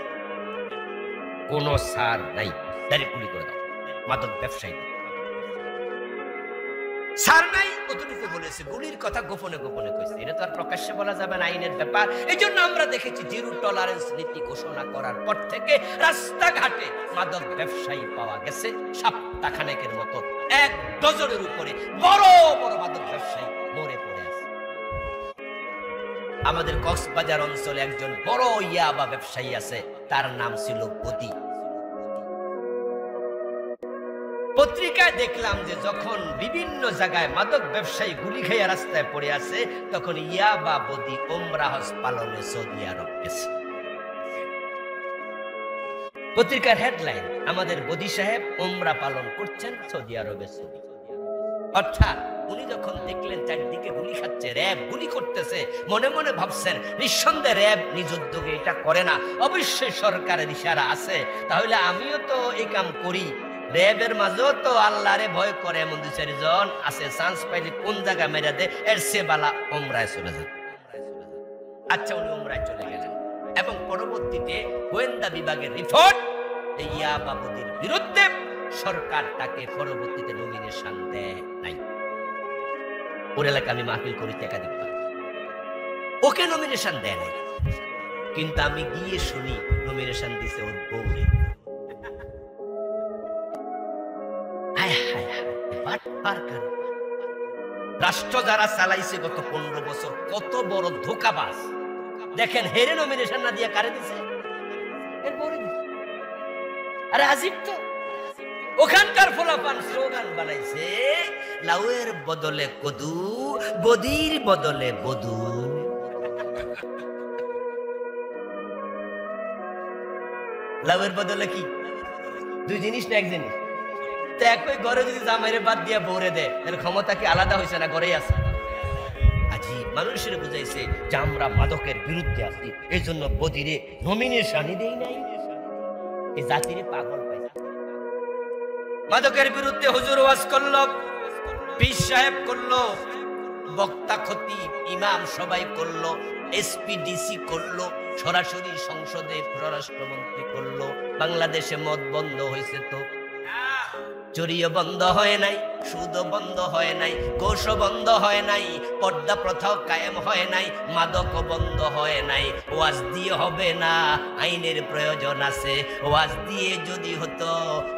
A: কোন সার নাই, ডাইরেক্ট গুলি করে দাও মাদক ব্যবসায়ী। সার নাই কতটুকু বলেছে, গুলির কথা গোপনে গোপনে কইছে, এটা তো আর প্রকাশ্যে বলা যাবে না, আইনের ব্যাপার। এই জন্য আমরা দেখেছি জিরো টলারেন্স নীতি ঘোষণা করার পর থেকে রাস্তাঘাটে মাদক ব্যবসায়ী পাওয়া গেছে সপ্তাহখানেকের মতো, 1 ডজনের উপরে বড় বড় মাদক ব্যবসায়ী মরে পড়ে আছে। আমাদের কক্সবাজার অঞ্চলে একজন বড় ইয়াবা ব্যবসায়ী আছে, তার নাম ছিল বদি। পত্রিকায় দেখলাম যে যখন বিভিন্ন জায়গায় মাদক ব্যবসায়ী গুলি খাইয়া রাস্তায় পড়ে আছে, তখন ইয়াবা বদি ওমরা হজ পালনে সৌদি আরব গেছে। পত্রিকার হেডলাইন, আমাদের বদি সাহেব ওমরা পালন করছেন সৌদি আরবে। অর্থাৎ উনি যখন দেখলেন চারদিকে গুলি খাচ্ছে, র্যাব গুলি করতেছে, মনে মনে ভাবছেন নিঃসন্দেহে র্যাব নিজ উদ্যোগে এটা করে না, অবশ্যই সরকারের ইশারা আছে, তাহলে আমিও তো এই কাম করি। র্যাবের মাঝেও তো আল্লাহরে ভয় করে এমন 2-4 জন আছে, চান্স পাইলে কোন জায়গা মেরে দে, এর সে বালা ওমরায় চলে যান। আচ্ছা, উনি ওমরায় চলে গেলেন এবং পরবর্তীতে গোয়েন্দা বিভাগের রিপোর্ট, ইয়াবা বদির বিরুদ্ধে সরকার তাকে পরবর্তীতে নমিনেশন দেয় নাই। ওর এলাকা আমি মাহফিল করি একাধিকবার, ওকে নমিনেশন দেয় নাই, কিন্তু আমি গিয়ে শুনি নমিনেশন দিছে ওর বউরে। রাষ্ট্র যারা চালাইছে গত 15 বছর, কত বড় ধোঁকাবাজ দেখেন, হেরে নমিনেশন না দিয়ে কারে দিছে? এর বউরে দিছে। আরে আজিব তো, ওখানকার ফলাফল স্লোগান বানাইছে, লাউয়ের বদলে কদু, বদির বদলে বধু। লাউয়ের বদলে কি? 2 জিনিস না 1 জিনিস? তো একই ঘরে যদি জামাইরে বাদ দিয়ে বউরে দেয়, তাহলে ক্ষমতা কি আলাদা হয়েছে না ঘরেই আছে? আজিব, মানুষের বুঝাইছে যে আমরা মাদকের বিরুদ্ধে আছি, এই জন্য বদিরে নমিনেশনই দেই নাই। এই জাতিরে পাগল পাইছে। মাদকের বিরুদ্ধে হুজুর ওয়াজ করলো, পীর সাহেব করলো, বক্তা খতিব ইমাম সবাই করলো, এসপিডিসি করলো, সরাসরি সংসদে পররাষ্ট্রমন্ত্রী করলো। বাংলাদেশে মদ বন্ধ হয়েছে তো? চুরিও বন্ধ হয় নাই, সুদও বন্ধ হয় নাই, ঘোষও বন্ধ হয় নাই, পর্দা প্রথাও কায়েম হয় নাই, মাদকও বন্ধ হয় নাই। ওয়াজ দিয়ে হবে না, আইনের প্রয়োজন আছে। ওয়াজ দিয়ে যদি হতো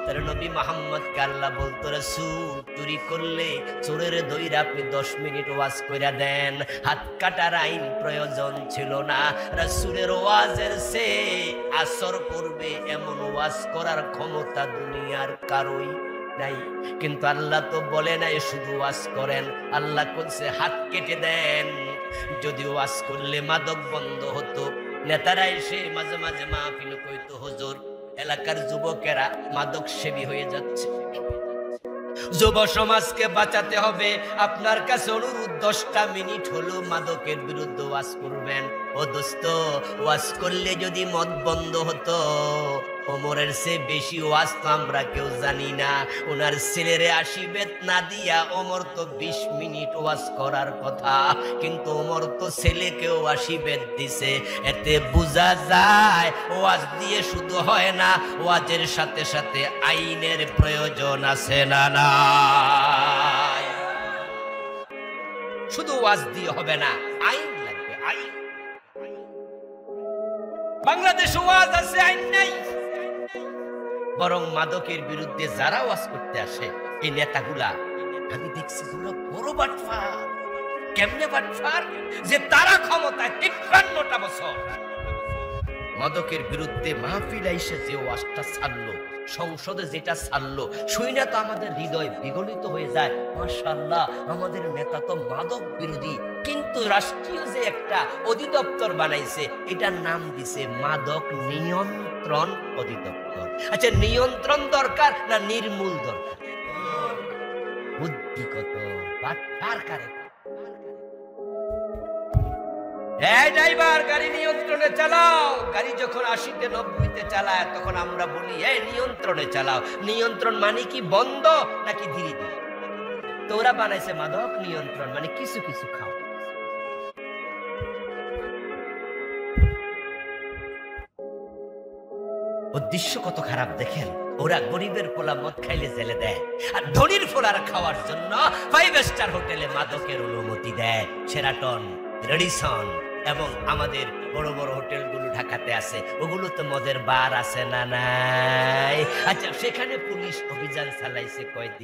A: তাহলে নবী মুহাম্মদকে আল্লাহ বলতো, রাসূল চুরি করলে চোরের দইরা আপনি 10 মিনিট ওয়াজ কইরা দেন। হাত কাটার আইন প্রয়োজন ছিল না। রাসূলের ওয়াজের সে আসর করবে এমন ওয়াজ করার ক্ষমতা দুনিয়ার কারোই নাই। কিন্তু আল্লাহ তো বলে নাই শুধু ওয়াজ করেন, আল্লাহ বলছে হাত কেটে দেন। যদি ওয়াজ করলে মাদক বন্ধ হতো, নেতারা এসে মাঝে মাঝে মাহফিল কইতো, হুজুর এলাকার যুবকেরা মাদক সেবী হয়ে যাচ্ছে, যুব সমাজকে বাঁচাতে হবে, আপনার কাছে অনুরোধ 10টা মিনিট হলো মাদকের বিরুদ্ধে ওয়াজ করবেন। ও দোস্ত, ওয়াজ করলে যদি মদ বন্ধ হতো, ওমরের চেয়ে বেশি ওয়াজ তো আমরা কেউ জানি না। ওনার ছেলেরে 80 বেত না দিয়া ওমর তো 20 মিনিট ওয়াজ করার কথা, কিন্তু ওমর তো ছেলেকেও 80 বেত দিছে। এতে বোঝা যায় ওয়াজ দিয়ে শুধু হয় না, ওয়াজের সাথে সাথে আইনের প্রয়োজন আছে না নাই? শুধু ওয়াজ দিয়ে হবে না, আইন লাগবে, আইন। বাংলাদেশে ওয়াজ আছে, আইন নাই। বরং মাদকের বিরুদ্ধে যারা ওয়াজ করতে আসে এই নেতাগুলা, আমি দেখছি ওরা বড় বাটফার। কেমনে বাটফার? যে তারা ক্ষমতায় 53টা বছর মাদকের বিরুদ্ধে মাহফিল আইসে যে ওয়াজটা ছাড়লো, সংসদে যেটা ছাড়লো, শুই না তো আমাদের হৃদয় বিগলিত হয়ে যায়। মাশাআল্লাহ, আমাদের নেতা তো মাদক বিরোধী, কিন্তু রাষ্ট্রীয় যে একটা অধিদপ্তর বানাইছে, এটার নাম দিছে মাদক নিয়ন্ত্রণ অধিদপ্তর। আচ্ছা, নিয়ন্ত্রণ দরকার না নির্মূল দরকার? বুদ্ধি কত বাটপার কারে। এই ড্রাইভার, গাড়ি নিয়ন্ত্রণে চালাও। গাড়ি যখন 80-তে 90-তে চালায় তখন আমরা বলি এই নিয়ন্ত্রণে চালাও। নিয়ন্ত্রণ মানে কি বন্ধ নাকি ধীরে ধীরে? তো ওরা বানাইছে মাদক নিয়ন্ত্রণ, মানে কিছু কিছু খাও। উদ্দেশ্য কত খারাপ দেখেন। ওরা গরিবের পোলা মদ খাইলে জেলে দেয়, আর ধনীর পোলার খাওয়ার জন্য 5 স্টার হোটেলে মাদকের অনুমতি দেয়। শেরাটন, রেডিসন এবং আমাদের বড় বড় হোটেলগুলো ঢাকাতে আছে, ওগুলো তো মদের বার আছে না নাই? আচ্ছা, সেখানে পুলিশ অভিযান চালাইছে কয়দিন?